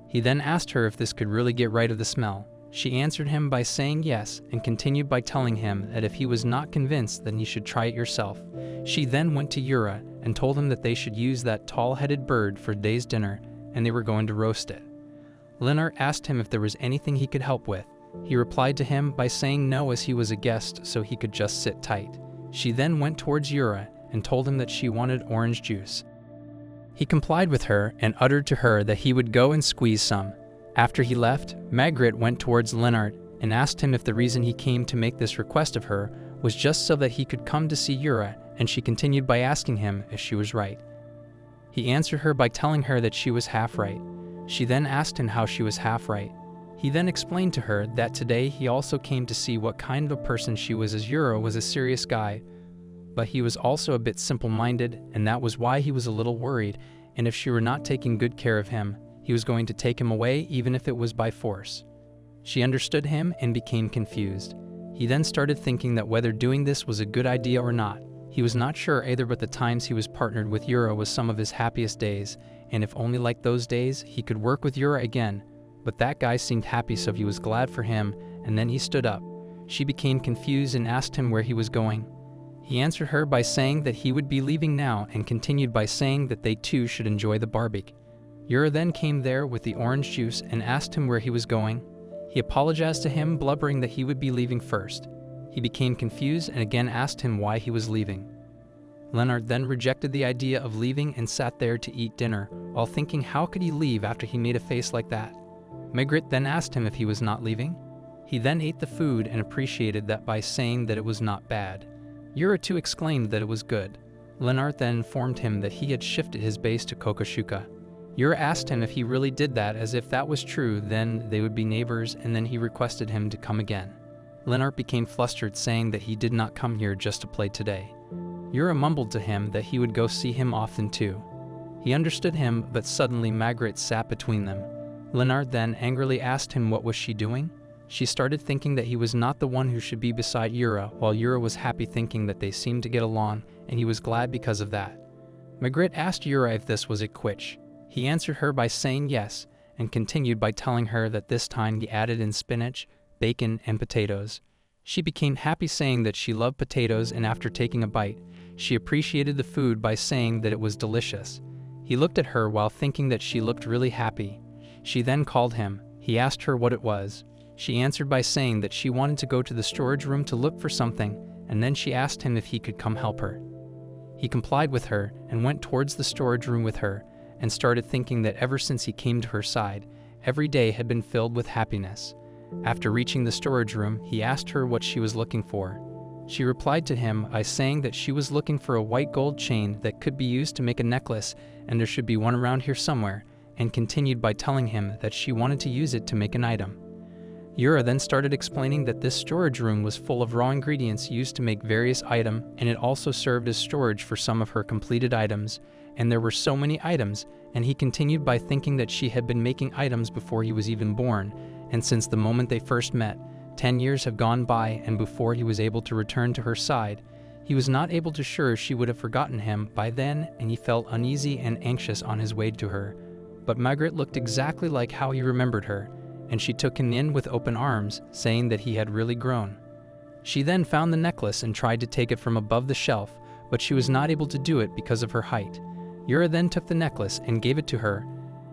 Speaker 1: He then asked her if this could really get rid of the smell. She answered him by saying yes, and continued by telling him that if he was not convinced, then he should try it yourself. She then went to Yura and told him that they should use that tall-headed bird for today's dinner, and they were going to roast it. Lennart asked him if there was anything he could help with. He replied to him by saying no, as he was a guest, so he could just sit tight. She then went towards Yura and told him that she wanted orange juice. He complied with her and uttered to her that he would go and squeeze some. After he left, Margaret went towards Lennart and asked him if the reason he came to make this request of her was just so that he could come to see Yura, and she continued by asking him if she was right. He answered her by telling her that she was half right. She then asked him how she was half right. He then explained to her that today he also came to see what kind of a person she was, as Yura was a serious guy, but he was also a bit simple-minded, and that was why he was a little worried, and if she were not taking good care of him, he was going to take him away, even if it was by force. She understood him and became confused. He then started thinking that whether doing this was a good idea or not. He was not sure either, but the times he was partnered with Yura was some of his happiest days, and if only like those days, he could work with Yura again. But that guy seemed happy, so he was glad for him, and then he stood up. She became confused and asked him where he was going. He answered her by saying that he would be leaving now, and continued by saying that they too should enjoy the barbecue. Yura then came there with the orange juice and asked him where he was going. He apologized to him, blubbering that he would be leaving first. He became confused and again asked him why he was leaving. Lennart then rejected the idea of leaving and sat there to eat dinner, while thinking how could he leave after he made a face like that. Margaret then asked him if he was not leaving. He then ate the food and appreciated that by saying that it was not bad. Yura too exclaimed that it was good. Lennart then informed him that he had shifted his base to Kokoshuka. Yura asked him if he really did that, as if that was true, then they would be neighbors, and then he requested him to come again. Lennart became flustered, saying that he did not come here just to play today. Yura mumbled to him that he would go see him often too. He understood him, but suddenly Margaret sat between them. Lennart then angrily asked him what was she doing. She started thinking that he was not the one who should be beside Yura, while Yura was happy, thinking that they seemed to get along, and he was glad because of that. Margaret asked Yura if this was a quitch. He answered her by saying yes, and continued by telling her that this time he added in spinach, bacon, and potatoes. She became happy, saying that she loved potatoes, and after taking a bite, she appreciated the food by saying that it was delicious. He looked at her while thinking that she looked really happy. She then called him. He asked her what it was. She answered by saying that she wanted to go to the storage room to look for something, and then she asked him if he could come help her. He complied with her and went towards the storage room with her, and started thinking that ever since he came to her side, every day had been filled with happiness. After reaching the storage room, he asked her what she was looking for. She replied to him by saying that she was looking for a white gold chain that could be used to make a necklace, and there should be one around here somewhere, and continued by telling him that she wanted to use it to make an item. Yura then started explaining that this storage room was full of raw ingredients used to make various items, and it also served as storage for some of her completed items, and there were so many items, and he continued by thinking that she had been making items before he was even born, and since the moment they first met, 10 years have gone by, and before he was able to return to her side, he was not able to sure she would have forgotten him by then, and he felt uneasy and anxious on his way to her. But Margaret looked exactly like how he remembered her, and she took him in with open arms, saying that he had really grown. She then found the necklace and tried to take it from above the shelf, but she was not able to do it because of her height. Yura then took the necklace and gave it to her,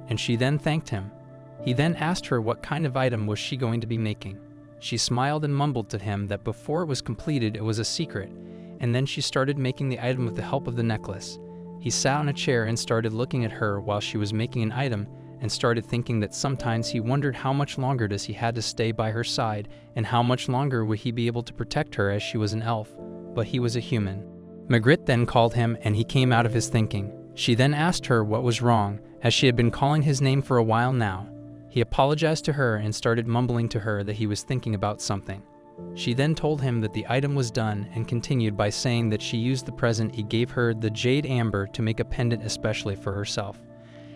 Speaker 1: and she then thanked him. He then asked her what kind of item was she going to be making. She smiled and mumbled to him that before it was completed it was a secret, and then she started making the item with the help of the necklace. He sat on a chair and started looking at her while she was making an item, and started thinking that sometimes he wondered how much longer does he had to stay by her side, and how much longer would he be able to protect her as she was an elf, but he was a human. Magritte then called him and he came out of his thinking. She then asked her what was wrong, as she had been calling his name for a while now. He apologized to her and started mumbling to her that he was thinking about something. She then told him that the item was done and continued by saying that she used the present he gave her, the jade amber, to make a pendant especially for herself.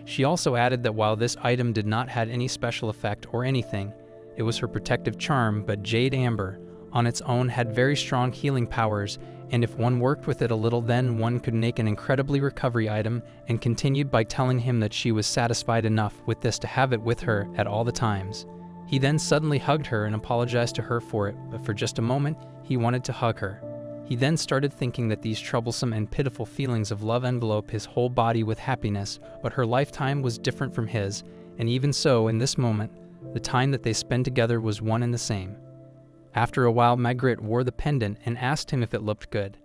Speaker 1: She also added that while this item did not have any special effect or anything, it was her protective charm, but jade amber on its own had very strong healing powers, and if one worked with it a little then one could make an incredibly recovery item, and continued by telling him that she was satisfied enough with this to have it with her at all the times. He then suddenly hugged her and apologized to her for it, but for just a moment he wanted to hug her. He then started thinking that these troublesome and pitiful feelings of love envelope his whole body with happiness, but her lifetime was different from his, and even so, in this moment, the time that they spent together was one and the same. After a while, Magritte wore the pendant and asked him if it looked good.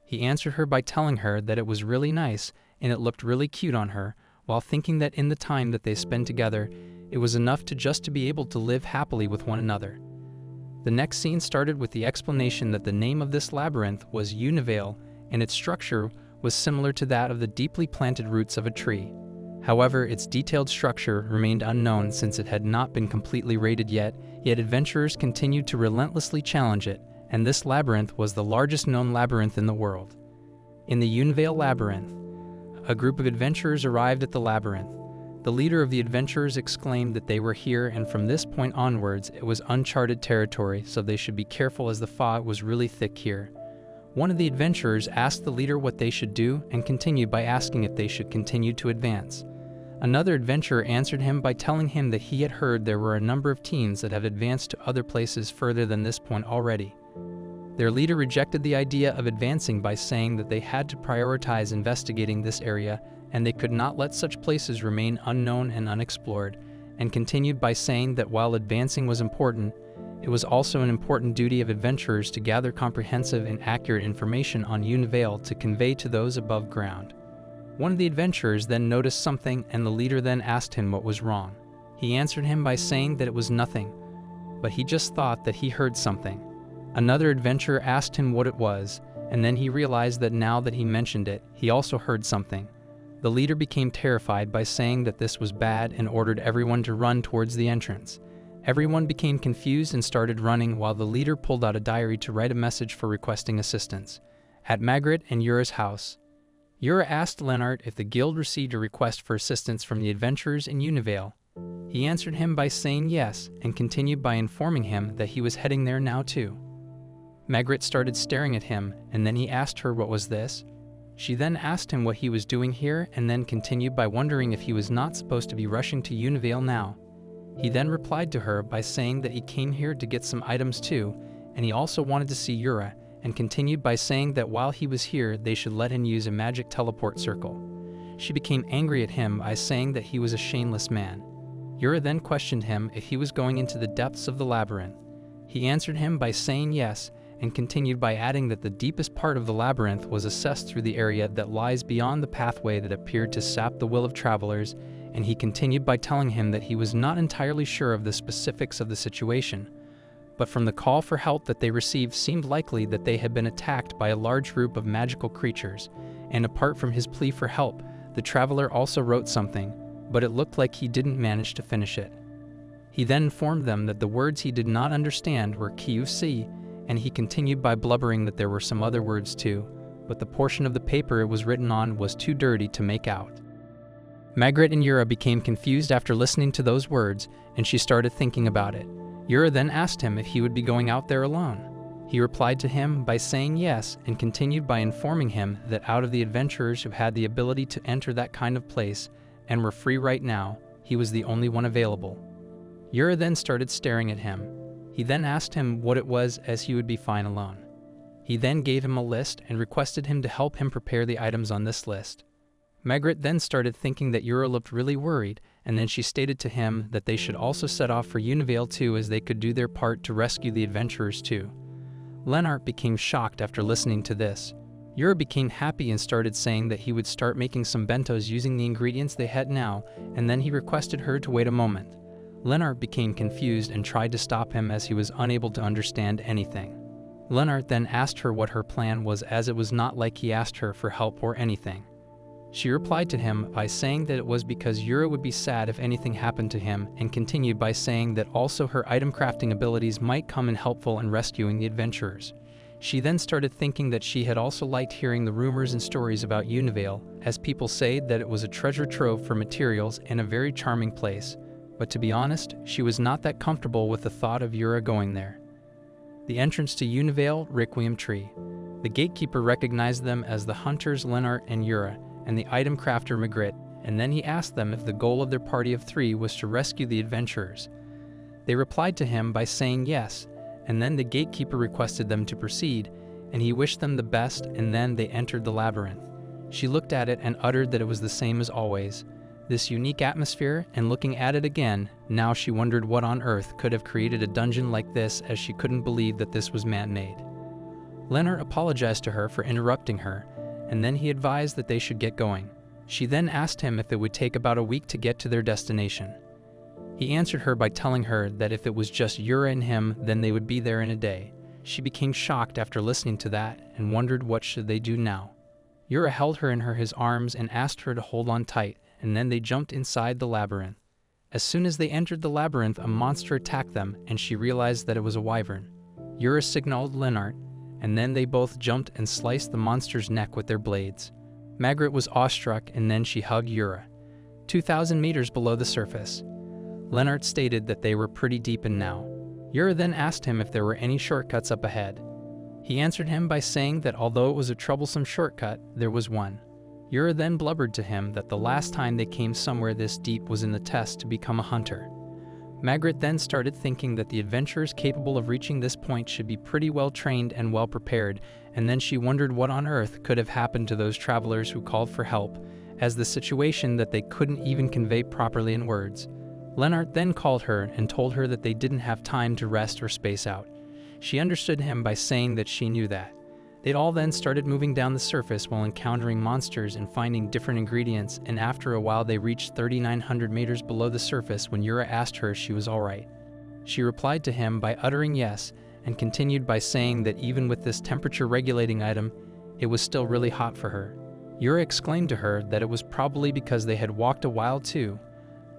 Speaker 1: He answered her by telling her that it was really nice and it looked really cute on her, while thinking that in the time that they spent together, it was enough to be able to live happily with one another. The next scene started with the explanation that the name of this labyrinth was Univale, and its structure was similar to that of the deeply planted roots of a tree. However, its detailed structure remained unknown since it had not been completely raided yet adventurers continued to relentlessly challenge it, and this labyrinth was the largest known labyrinth in the world. In the Univale labyrinth, a group of adventurers arrived at the labyrinth. The leader of the adventurers exclaimed that they were here, and from this point onwards it was uncharted territory, so they should be careful as the fog was really thick here. One of the adventurers asked the leader what they should do and continued by asking if they should continue to advance. Another adventurer answered him by telling him that he had heard there were a number of teams that have advanced to other places further than this point already. Their leader rejected the idea of advancing by saying that they had to prioritize investigating this area and they could not let such places remain unknown and unexplored, and continued by saying that while advancing was important, it was also an important duty of adventurers to gather comprehensive and accurate information on Univale to convey to those above ground. One of the adventurers then noticed something, and the leader then asked him what was wrong. He answered him by saying that it was nothing, but he just thought that he heard something. Another adventurer asked him what it was, and then he realized that now that he mentioned it, he also heard something. The leader became terrified by saying that this was bad and ordered everyone to run towards the entrance. Everyone became confused and started running while the leader pulled out a diary to write a message for requesting assistance. At Magritte and Yura's house, Yura asked Lennart if the guild received a request for assistance from the adventurers in Univale. He answered him by saying yes and continued by informing him that he was heading there now too. Magritte started staring at him, and then he asked her what was this. She then asked him what he was doing here and then continued by wondering if he was not supposed to be rushing to Univale now. He then replied to her by saying that he came here to get some items too, and he also wanted to see Yura, and continued by saying that while he was here they should let him use a magic teleport circle. She became angry at him by saying that he was a shameless man. Yura then questioned him if he was going into the depths of the labyrinth. He answered him by saying yes, and continued by adding that the deepest part of the labyrinth was assessed through the area that lies beyond the pathway that appeared to sap the will of travelers, and he continued by telling him that he was not entirely sure of the specifics of the situation, but from the call for help that they received seemed likely that they had been attacked by a large group of magical creatures, and apart from his plea for help, the traveler also wrote something, but it looked like he didn't manage to finish it. He then informed them that the words he did not understand were Kyusi, and he continued by blubbering that there were some other words too, but the portion of the paper it was written on was too dirty to make out. Magritte and Yura became confused after listening to those words, and she started thinking about it. Yura then asked him if he would be going out there alone. He replied to him by saying yes, and continued by informing him that out of the adventurers who had the ability to enter that kind of place and were free right now, he was the only one available. Yura then started staring at him. He then asked him what it was, as he would be fine alone. He then gave him a list and requested him to help him prepare the items on this list. Magritte then started thinking that Yura looked really worried, and then she stated to him that they should also set off for Univale too, as they could do their part to rescue the adventurers too. Lennart became shocked after listening to this. Yura became happy and started saying that he would start making some bentos using the ingredients they had now, and then he requested her to wait a moment. Lennart became confused and tried to stop him as he was unable to understand anything. Lennart then asked her what her plan was, as it was not like he asked her for help or anything. She replied to him by saying that it was because Yura would be sad if anything happened to him, and continued by saying that also her item crafting abilities might come in helpful in rescuing the adventurers. She then started thinking that she had also liked hearing the rumors and stories about Univale, as people say that it was a treasure trove for materials and a very charming place, but to be honest, she was not that comfortable with the thought of Yura going there. The entrance to Univale Requiem Tree. The gatekeeper recognized them as the hunters Lennart and Yura, and the item crafter Magritte, and then he asked them if the goal of their party of 3 was to rescue the adventurers. They replied to him by saying yes, and then the gatekeeper requested them to proceed, and he wished them the best, and then they entered the labyrinth. She looked at it and uttered that it was the same as always. This unique atmosphere, and looking at it again, now she wondered what on earth could have created a dungeon like this, as she couldn't believe that this was man-made. Lennart apologized to her for interrupting her, and then he advised that they should get going. She then asked him if it would take about a week to get to their destination. He answered her by telling her that if it was just Yura and him, then they would be there in a day. She became shocked after listening to that and wondered what should they do now. Yura held her in his arms and asked her to hold on tight, and then they jumped inside the labyrinth. As soon as they entered the labyrinth, a monster attacked them, and she realized that it was a wyvern. Yura signaled Lennart, and then they both jumped and sliced the monster's neck with their blades. Magritte was awestruck, and then she hugged Yura. 2,000 meters below the surface. Lennart stated that they were pretty deep in now. Yura then asked him if there were any shortcuts up ahead. He answered him by saying that although it was a troublesome shortcut, there was one. Yura then blubbered to him that the last time they came somewhere this deep was in the test to become a hunter. Magritte then started thinking that the adventurers capable of reaching this point should be pretty well trained and well prepared, and then she wondered what on earth could have happened to those travelers who called for help, as the situation that they couldn't even convey properly in words. Lennart then called her and told her that they didn't have time to rest or space out. She understood him by saying that she knew that. They'd all then started moving down the surface while encountering monsters and finding different ingredients, and after a while they reached 3,900 meters below the surface when Yura asked her if she was alright. She replied to him by uttering yes, and continued by saying that even with this temperature-regulating item, it was still really hot for her. Yura exclaimed to her that it was probably because they had walked a while too.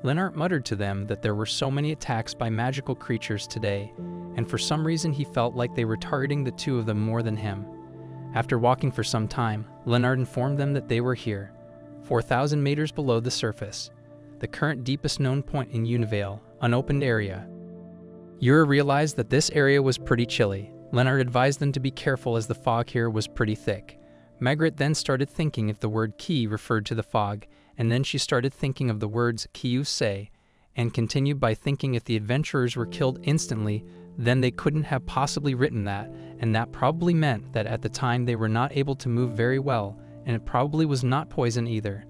Speaker 1: Lennart muttered to them that there were so many attacks by magical creatures today, and for some reason he felt like they were targeting the two of them more than him. After walking for some time, Lennart informed them that they were here, 4,000 meters below the surface, the current deepest known point in Univale, unopened area. Yura realized that this area was pretty chilly. Lennart advised them to be careful as the fog here was pretty thick. Magritte then started thinking if the word ki referred to the fog, and then she started thinking of the words Kyusei, and continued by thinking if the adventurers were killed instantly, then they couldn't have possibly written that, and that probably meant that at the time they were not able to move very well, and it probably was not poison either.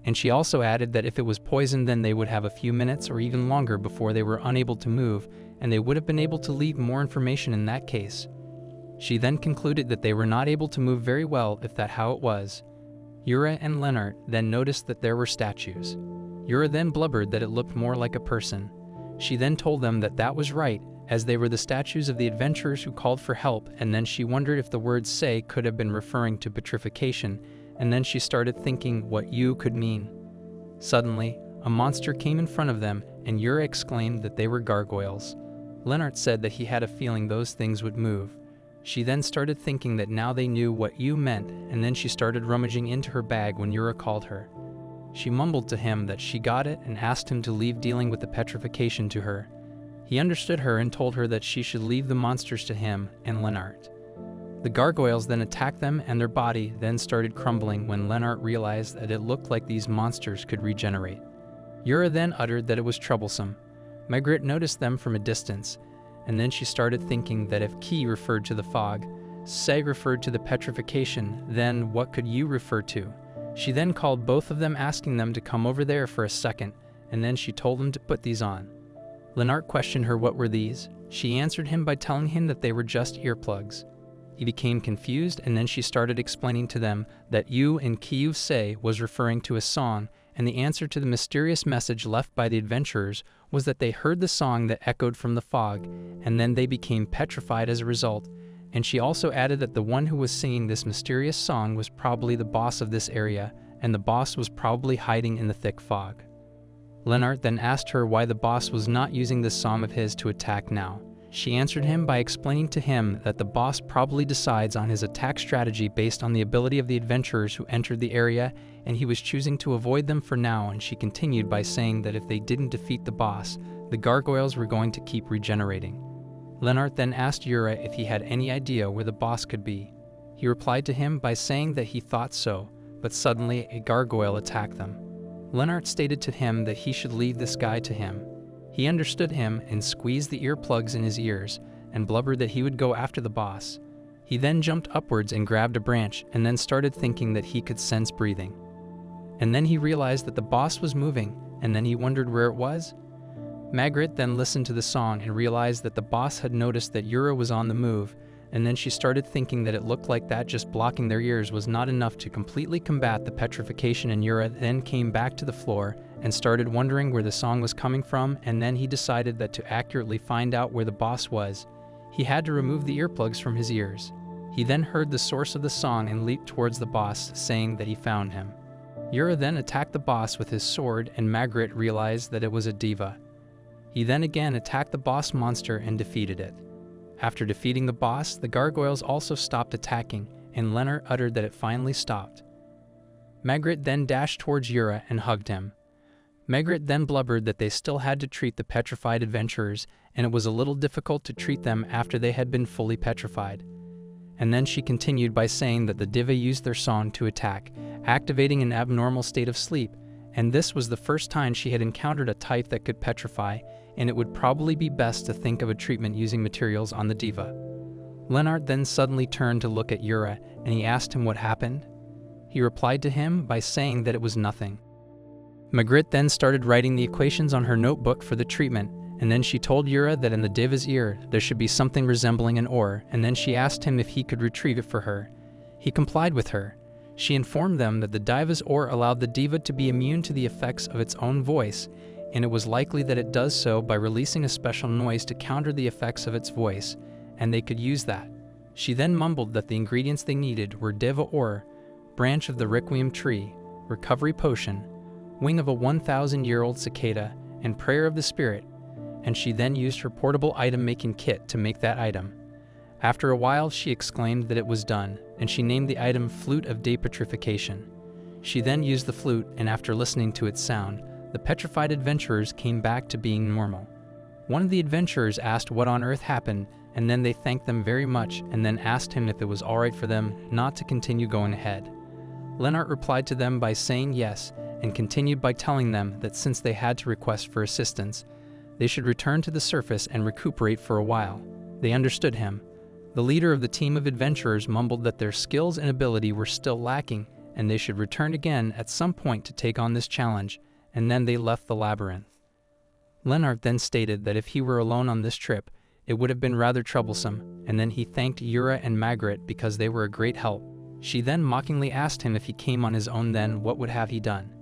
Speaker 1: And she also added that if it was poison, then they would have a few minutes or even longer before they were unable to move, and they would have been able to leave more information in that case. She then concluded that they were not able to move very well if that how it was. Yura and Lennart then noticed that there were statues. Yura then blubbered that it looked more like a person. She then told them that that was right, as they were the statues of the adventurers who called for help, and then she wondered if the word sei could have been referring to petrification, and then she started thinking what you could mean. Suddenly, a monster came in front of them, and Yura exclaimed that they were gargoyles. Lennart said that he had a feeling those things would move. She then started thinking that now they knew what you meant, and then she started rummaging into her bag when Yura called her. She mumbled to him that she got it and asked him to leave dealing with the petrification to her. He understood her and told her that she should leave the monsters to him and Lennart. The gargoyles then attacked them, and their body then started crumbling when Lennart realized that it looked like these monsters could regenerate. Yura then uttered that it was troublesome. Magritte noticed them from a distance, and then she started thinking that if ki referred to the fog, sei referred to the petrification, then what could you refer to? She then called both of them, asking them to come over there for a second, and then she told him to put these on. Lennart questioned her what were these. She answered him by telling him that they were just earplugs. He became confused, and then she started explaining to them that "you" in Kiyuv-se was referring to a song, and the answer to the mysterious message left by the adventurers was that they heard the song that echoed from the fog, and then they became petrified as a result. And she also added that the one who was singing this mysterious song was probably the boss of this area, and the boss was probably hiding in the thick fog. Lennart then asked her why the boss was not using this song of his to attack now. She answered him by explaining to him that the boss probably decides on his attack strategy based on the ability of the adventurers who entered the area, and he was choosing to avoid them for now, and she continued by saying that if they didn't defeat the boss, the gargoyles were going to keep regenerating. Lennart then asked Yura if he had any idea where the boss could be. He replied to him by saying that he thought so, but suddenly a gargoyle attacked them. Lennart stated to him that he should leave this guy to him. He understood him and squeezed the earplugs in his ears and blubbered that he would go after the boss. He then jumped upwards and grabbed a branch and then started thinking that he could sense breathing. And then he realized that the boss was moving, and then he wondered where it was. Margaret then listened to the song and realized that the boss had noticed that Yura was on the move, and then she started thinking that it looked like that just blocking their ears was not enough to completely combat the petrification, and Yura then came back to the floor and started wondering where the song was coming from, and then he decided that to accurately find out where the boss was, he had to remove the earplugs from his ears. He then heard the source of the song and leaped towards the boss, saying that he found him. Yura then attacked the boss with his sword, and Margaret realized that it was a diva. He then again attacked the boss monster and defeated it. After defeating the boss, the gargoyles also stopped attacking, and Lennart uttered that it finally stopped. Margaret then dashed towards Yura and hugged him. Margaret then blubbered that they still had to treat the petrified adventurers, and it was a little difficult to treat them after they had been fully petrified. And then she continued by saying that the diva used their song to attack, activating an abnormal state of sleep, and this was the first time she had encountered a type that could petrify, and it would probably be best to think of a treatment using materials on the diva. Lennart then suddenly turned to look at Yura, and he asked him what happened. He replied to him by saying that it was nothing. Margaret then started writing the equations on her notebook for the treatment, and then she told Yura that in the diva's ear there should be something resembling an oar, and then she asked him if he could retrieve it for her. He complied with her. She informed them that the diva's oar allowed the diva to be immune to the effects of its own voice, and it was likely that it does so by releasing a special noise to counter the effects of its voice, and they could use that. She then mumbled that the ingredients they needed were diva ore, branch of the requiem tree, recovery potion, wing of a 1,000-year-old cicada, and prayer of the spirit, and she then used her portable item-making kit to make that item. After a while, she exclaimed that it was done, and she named the item Flute of Depetrification. She then used the flute, and after listening to its sound, the petrified adventurers came back to being normal. One of the adventurers asked what on earth happened, and then they thanked them very much, and then asked him if it was alright for them not to continue going ahead. Lennart replied to them by saying yes, and continued by telling them that since they had to request for assistance, they should return to the surface and recuperate for a while. They understood him. The leader of the team of adventurers mumbled that their skills and ability were still lacking, and they should return again at some point to take on this challenge, and then they left the labyrinth. Lennart then stated that if he were alone on this trip, it would have been rather troublesome, and then he thanked Yura and Margaret because they were a great help. She then mockingly asked him if he came on his own, then what would have he done?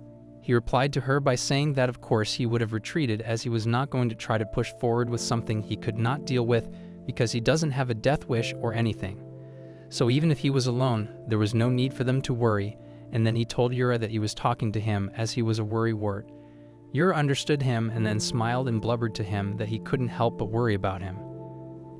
Speaker 1: He replied to her by saying that of course he would have retreated, as he was not going to try to push forward with something he could not deal with because he doesn't have a death wish or anything. So even if he was alone, there was no need for them to worry, and then he told Yura that he was talking to him as he was a worrywart. Yura understood him and then smiled and blubbered to him that he couldn't help but worry about him.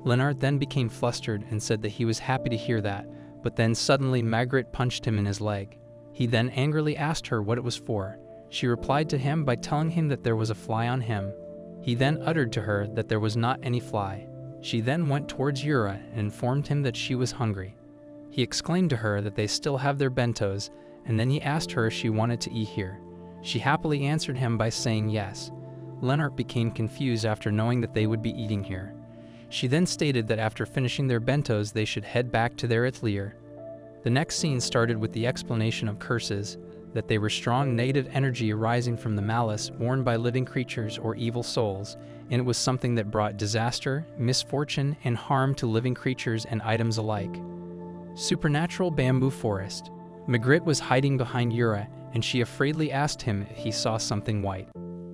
Speaker 1: Lennart then became flustered and said that he was happy to hear that, but then suddenly Margaret punched him in his leg. He then angrily asked her what it was for. She replied to him by telling him that there was a fly on him. He then uttered to her that there was not any fly. She then went towards Yura and informed him that she was hungry. He exclaimed to her that they still have their bentos, and then he asked her if she wanted to eat here. She happily answered him by saying yes. Lennart became confused after knowing that they would be eating here. She then stated that after finishing their bentos they should head back to their atelier. The next scene started with the explanation of curses. that they were strong negative energy arising from the malice worn by living creatures or evil souls, and it was something that brought disaster, misfortune, and harm to living creatures and items alike. Supernatural bamboo forest. Magritte was hiding behind Yura, and she afraidly asked him if he saw something white.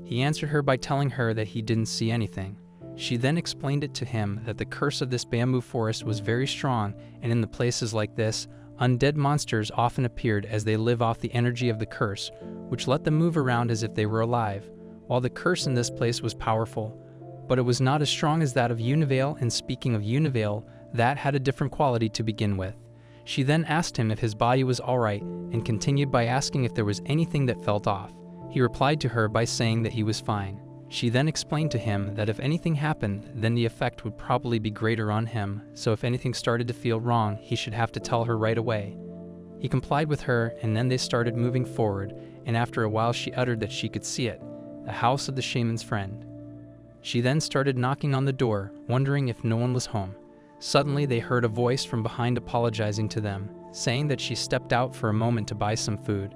Speaker 1: He answered her by telling her that he didn't see anything. She then explained it to him that the curse of this bamboo forest was very strong, and in the places like this, undead monsters often appeared as they live off the energy of the curse, which let them move around as if they were alive. While the curse in this place was powerful, but it was not as strong as that of Univale, and speaking of Univale, that had a different quality to begin with. She then asked him if his body was alright, and continued by asking if there was anything that felt off. He replied to her by saying that he was fine. She then explained to him that if anything happened, then the effect would probably be greater on him, so if anything started to feel wrong, he should have to tell her right away. He complied with her, and then they started moving forward, and after a while she uttered that she could see it, the house of the shaman's friend. She then started knocking on the door, wondering if no one was home. Suddenly they heard a voice from behind apologizing to them, saying that she stepped out for a moment to buy some food.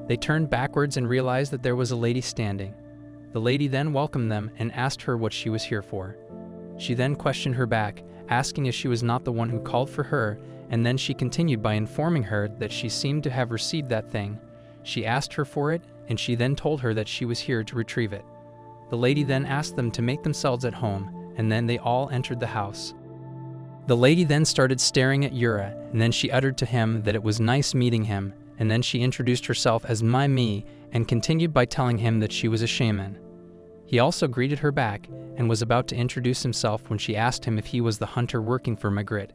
Speaker 1: They turned backwards and realized that there was a lady standing. The lady then welcomed them and asked her what she was here for. She then questioned her back, asking if she was not the one who called for her, and then she continued by informing her that she seemed to have received that thing. She asked her for it, and she then told her that she was here to retrieve it. The lady then asked them to make themselves at home, and then they all entered the house. The lady then started staring at Yura, and then she uttered to him that it was nice meeting him, and then she introduced herself as Me, and continued by telling him that she was a shaman. He also greeted her back, and was about to introduce himself when she asked him if he was the hunter working for Magritte,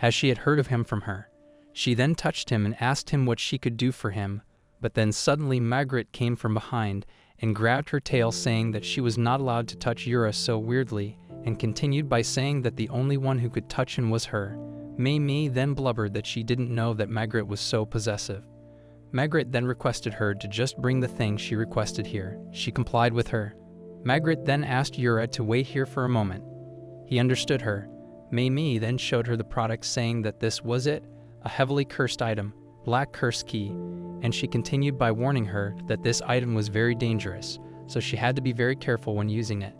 Speaker 1: as she had heard of him from her. She then touched him and asked him what she could do for him, but then suddenly Magritte came from behind, and grabbed her tail, saying that she was not allowed to touch Yura so weirdly, and continued by saying that the only one who could touch him was her. Me then blubbered that she didn't know that Magritte was so possessive. Magritte then requested her to just bring the thing she requested here. She complied with her. Magritte then asked Yura to wait here for a moment. He understood her. Me then showed her the product, saying that this was it, a heavily cursed item, black curse key, and she continued by warning her that this item was very dangerous, so she had to be very careful when using it.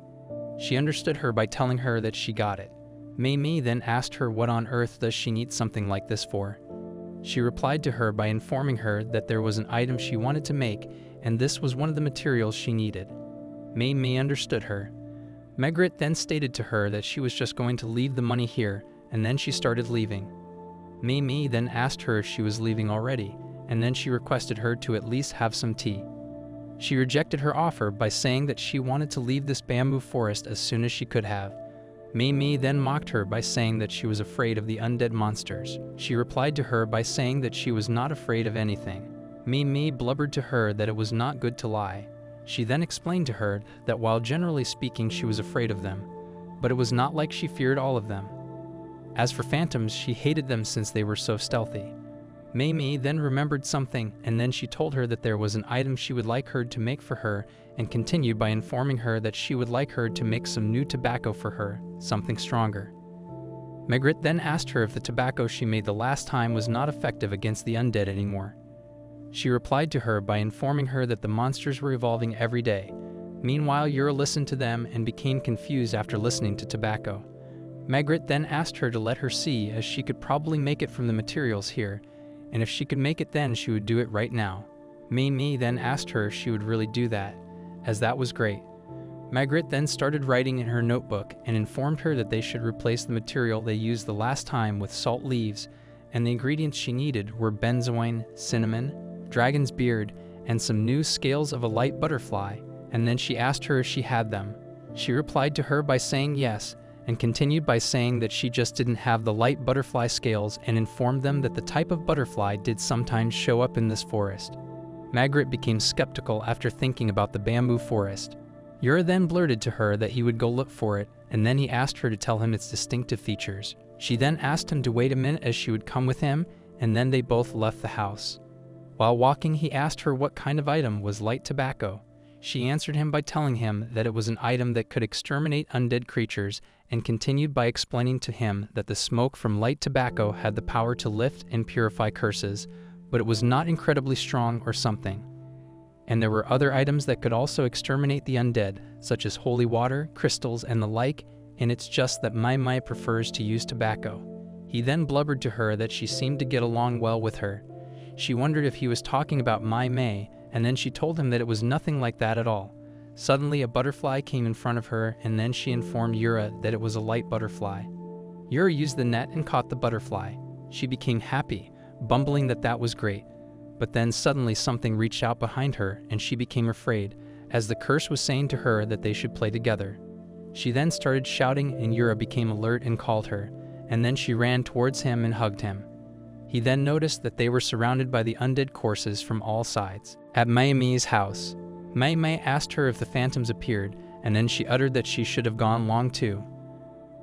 Speaker 1: She understood her by telling her that she got it. Me then asked her what on earth does she need something like this for. She replied to her by informing her that there was an item she wanted to make, and this was one of the materials she needed. Me understood her. Magritte then stated to her that she was just going to leave the money here, and then she started leaving. Me then asked her if she was leaving already, and then she requested her to at least have some tea. She rejected her offer by saying that she wanted to leave this bamboo forest as soon as she could have. Me then mocked her by saying that she was afraid of the undead monsters. She replied to her by saying that she was not afraid of anything. Me blubbered to her that it was not good to lie. She then explained to her that while generally speaking she was afraid of them, but it was not like she feared all of them. As for phantoms, she hated them since they were so stealthy. Me then remembered something, and then she told her that there was an item she would like her to make for her, and continued by informing her that she would like her to make some new tobacco for her, something stronger. Magritte then asked her if the tobacco she made the last time was not effective against the undead anymore. She replied to her by informing her that the monsters were evolving every day. Meanwhile, Yura listened to them and became confused after listening to tobacco. Magritte then asked her to let her see, as she could probably make it from the materials here, and if she could make it then she would do it right now. Me then asked her if she would really do that, as that was great. Magritte then started writing in her notebook and informed her that they should replace the material they used the last time with salt leaves, and the ingredients she needed were benzoin, cinnamon, dragon's beard, and some new scales of a light butterfly, and then she asked her if she had them. She replied to her by saying yes, and continued by saying that she just didn't have the light butterfly scales, and informed them that the type of butterfly did sometimes show up in this forest. Magritte became skeptical after thinking about the bamboo forest. Yura then blurted to her that he would go look for it, and then he asked her to tell him its distinctive features. She then asked him to wait a minute as she would come with him, and then they both left the house. While walking, he asked her what kind of item was light tobacco. She answered him by telling him that it was an item that could exterminate undead creatures, and continued by explaining to him that the smoke from light tobacco had the power to lift and purify curses, but it was not incredibly strong or something. And there were other items that could also exterminate the undead, such as holy water, crystals, and the like, and it's just that Mai prefers to use tobacco. He then blubbered to her that she seemed to get along well with her. She wondered if he was talking about Mai, and then she told him that it was nothing like that at all. Suddenly, a butterfly came in front of her, and then she informed Yura that it was a light butterfly. Yura used the net and caught the butterfly. She became happy, bumbling that that was great. But then suddenly something reached out behind her, and she became afraid, as the curse was saying to her that they should play together. She then started shouting, and Yura became alert and called her, and then she ran towards him and hugged him. He then noticed that they were surrounded by the undead corpses from all sides. At Mayumi's house, Mai asked her if the phantoms appeared, and then she uttered that she should have gone long too.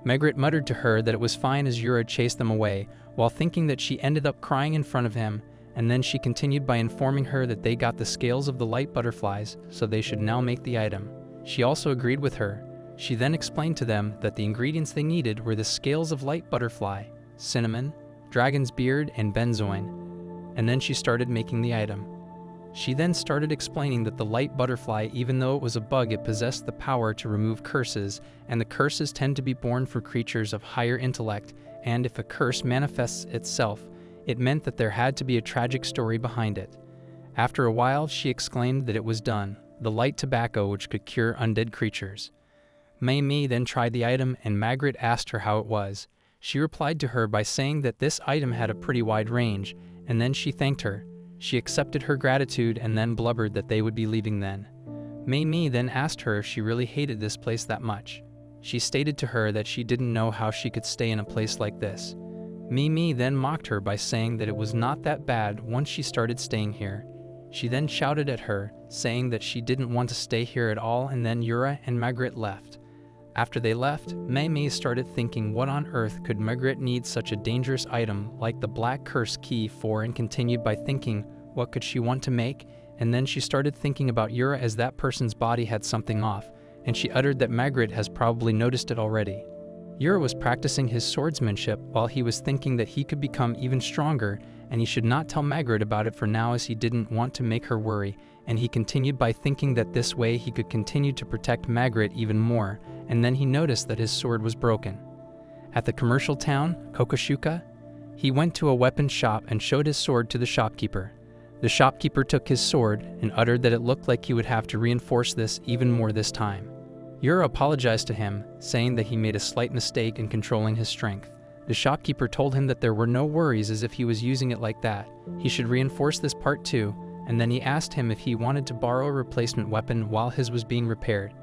Speaker 1: Margaret muttered to her that it was fine as Yura chased them away, while thinking that she ended up crying in front of him, and then she continued by informing her that they got the scales of the light butterflies, so they should now make the item. She also agreed with her. She then explained to them that the ingredients they needed were the scales of light butterfly, cinnamon, dragon's beard, and benzoin, and then she started making the item. She then started explaining that the light butterfly, even though it was a bug, it possessed the power to remove curses, and the curses tend to be born for creatures of higher intellect, and if a curse manifests itself, it meant that there had to be a tragic story behind it. After a while, she exclaimed that it was done, the light tobacco which could cure undead creatures. Mai then tried the item, and Margaret asked her how it was. She replied to her by saying that this item had a pretty wide range, and then she thanked her. She accepted her gratitude and then blubbered that they would be leaving then. Mai then asked her if she really hated this place that much. She stated to her that she didn't know how she could stay in a place like this. Mai then mocked her by saying that it was not that bad once she started staying here. She then shouted at her, saying that she didn't want to stay here at all, and then Yura and Margaret left. After they left, Mai started thinking what on earth could Margaret need such a dangerous item like the Black Curse key for, and continued by thinking what could she want to make, and then she started thinking about Yura as that person's body had something off, and she uttered that Margaret has probably noticed it already. Yura was practicing his swordsmanship while he was thinking that he could become even stronger, and he should not tell Margaret about it for now as he didn't want to make her worry, and he continued by thinking that this way he could continue to protect Margaret even more, and then he noticed that his sword was broken. At the commercial town, Kokoshuka, he went to a weapon shop and showed his sword to the shopkeeper. The shopkeeper took his sword and uttered that it looked like he would have to reinforce this even more this time. Yura apologized to him, saying that he made a slight mistake in controlling his strength. The shopkeeper told him that there were no worries as if he was using it like that. He should reinforce this part too, and then he asked him if he wanted to borrow a replacement weapon while his was being repaired.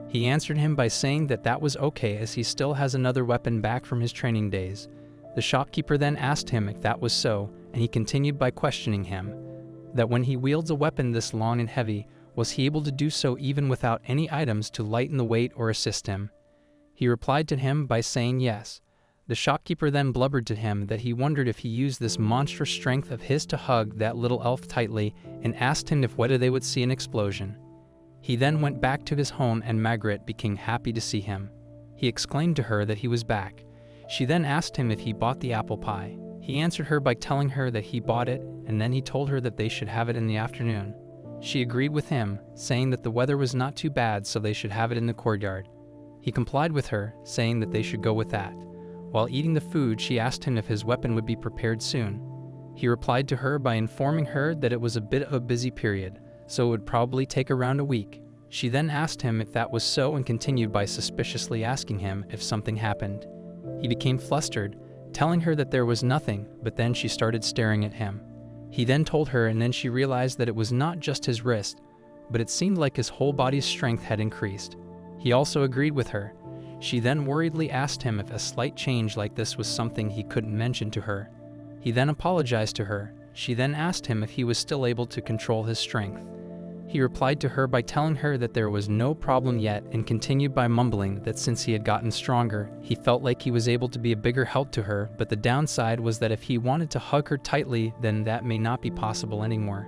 Speaker 1: He answered him by saying that that was okay as he still has another weapon back from his training days. The shopkeeper then asked him if that was so, and he continued by questioning him, that when he wields a weapon this long and heavy, was he able to do so even without any items to lighten the weight or assist him? He replied to him by saying yes. The shopkeeper then blubbered to him that he wondered if he used this monstrous strength of his to hug that little elf tightly, and asked him if whether they would see an explosion. He then went back to his home, and Margaret became happy to see him. He exclaimed to her that he was back. She then asked him if he bought the apple pie. He answered her by telling her that he bought it, and then he told her that they should have it in the afternoon. She agreed with him, saying that the weather was not too bad, so they should have it in the courtyard. He complied with her, saying that they should go with that. While eating the food, she asked him if his weapon would be prepared soon. He replied to her by informing her that it was a bit of a busy period, so it would probably take around a week. She then asked him if that was so and continued by suspiciously asking him if something happened. He became flustered, telling her that there was nothing, but then she started staring at him. He then told her, and then she realized that it was not just his wrist, but it seemed like his whole body's strength had increased. He also agreed with her. She then worriedly asked him if a slight change like this was something he couldn't mention to her. He then apologized to her. She then asked him if he was still able to control his strength. He replied to her by telling her that there was no problem yet, and continued by mumbling that since he had gotten stronger, he felt like he was able to be a bigger help to her, but the downside was that if he wanted to hug her tightly, then that may not be possible anymore.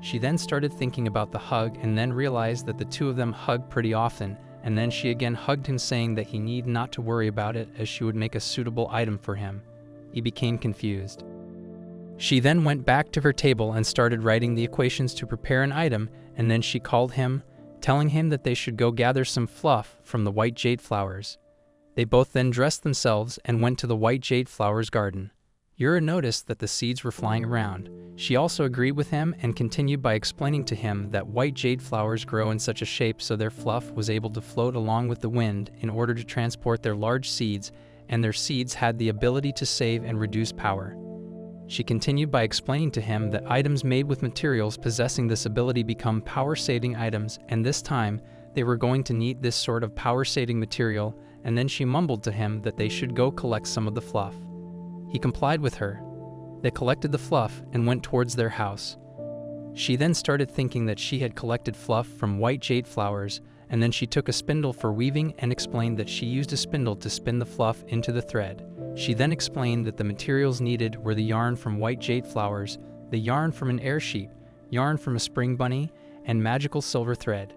Speaker 1: She then started thinking about the hug and then realized that the two of them hugged pretty often, and then she again hugged him, saying that he need not to worry about it as she would make a suitable item for him. He became confused. She then went back to her table and started writing the equations to prepare an item, and then she called him, telling him that they should go gather some fluff from the white jade flowers. They both then dressed themselves and went to the white jade flowers garden. Yura noticed that the seeds were flying around. She also agreed with him and continued by explaining to him that white jade flowers grow in such a shape so their fluff was able to float along with the wind in order to transport their large seeds, and their seeds had the ability to save and reduce power. She continued by explaining to him that items made with materials possessing this ability become power-saving items, and this time they were going to need this sort of power-saving material, and then she mumbled to him that they should go collect some of the fluff. He complied with her. They collected the fluff and went towards their house. She then started thinking that she had collected fluff from white jade flowers, and then she took a spindle for weaving and explained that she used a spindle to spin the fluff into the thread. She then explained that the materials needed were the yarn from white jade flowers, the yarn from an air sheep, yarn from a spring bunny, and magical silver thread.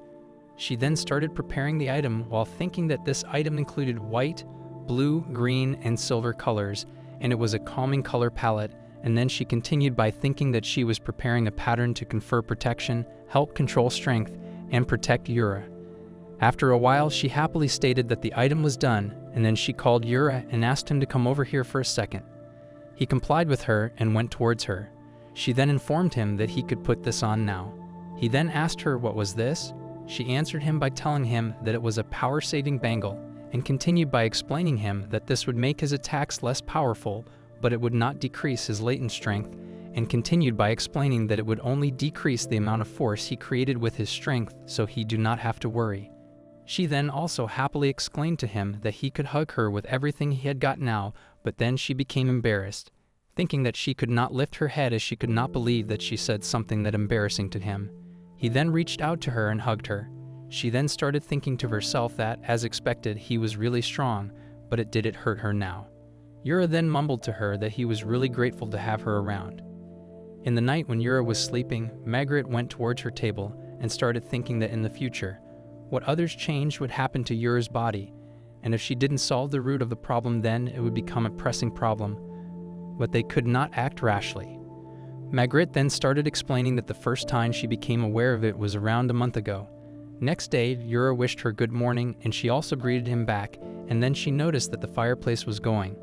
Speaker 1: She then started preparing the item while thinking that this item included white, blue, green, and silver colors, and it was a calming color palette, and then she continued by thinking that she was preparing a pattern to confer protection, help control strength, and protect Yura. After a while, she happily stated that the item was done, and then she called Yura and asked him to come over here for a second. He complied with her and went towards her. She then informed him that he could put this on now. He then asked her what was this. She answered him by telling him that it was a power-saving bangle, and continued by explaining him that this would make his attacks less powerful, but it would not decrease his latent strength, and continued by explaining that it would only decrease the amount of force he created with his strength so he do not have to worry. She then also happily explained to him that he could hug her with everything he had got now, but then she became embarrassed, thinking that she could not lift her head as she could not believe that she said something that embarrassing to him. He then reached out to her and hugged her. She then started thinking to herself that, as expected, he was really strong, but it didn't hurt her now. Yura then mumbled to her that he was really grateful to have her around. In the night when Yura was sleeping, Margaret went towards her table and started thinking that in the future, what others changed would happen to Yura's body, and if she didn't solve the root of the problem then it would become a pressing problem, but they could not act rashly. Margaret then started explaining that the first time she became aware of it was around a month ago. Next day, Yura wished her good morning and she also greeted him back, and then she noticed that the fireplace was going.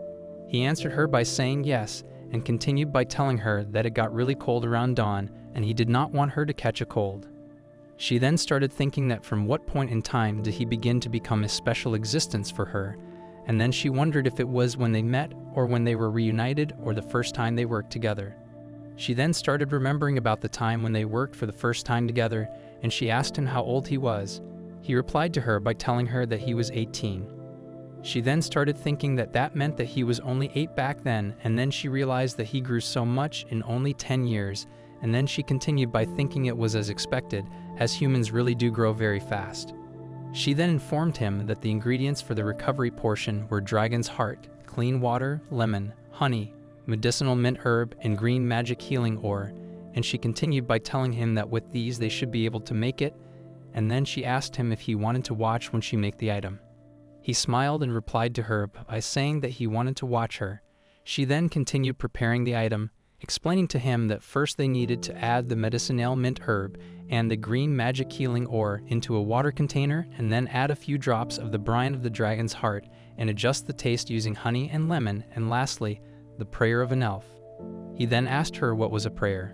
Speaker 1: He answered her by saying yes, and continued by telling her that it got really cold around dawn and he did not want her to catch a cold. She then started thinking that from what point in time did he begin to become a special existence for her, and then she wondered if it was when they met or when they were reunited or the first time they worked together. She then started remembering about the time when they worked for the first time together, and she asked him how old he was. He replied to her by telling her that he was 18. She then started thinking that that meant that he was only 8 back then, and then she realized that he grew so much in only 10 years, and then she continued by thinking it was as expected, as humans really do grow very fast. She then informed him that the ingredients for the recovery portion were dragon's heart, clean water, lemon, honey, medicinal mint herb, and green magic healing ore, and she continued by telling him that with these they should be able to make it, and then she asked him if he wanted to watch when she make the item. He smiled and replied to her by saying that he wanted to watch her. She then continued preparing the item, explaining to him that first they needed to add the medicinal mint herb and the green magic healing ore into a water container, and then add a few drops of the brine of the dragon's heart and adjust the taste using honey and lemon, and lastly, the prayer of an elf. He then asked her what was a prayer.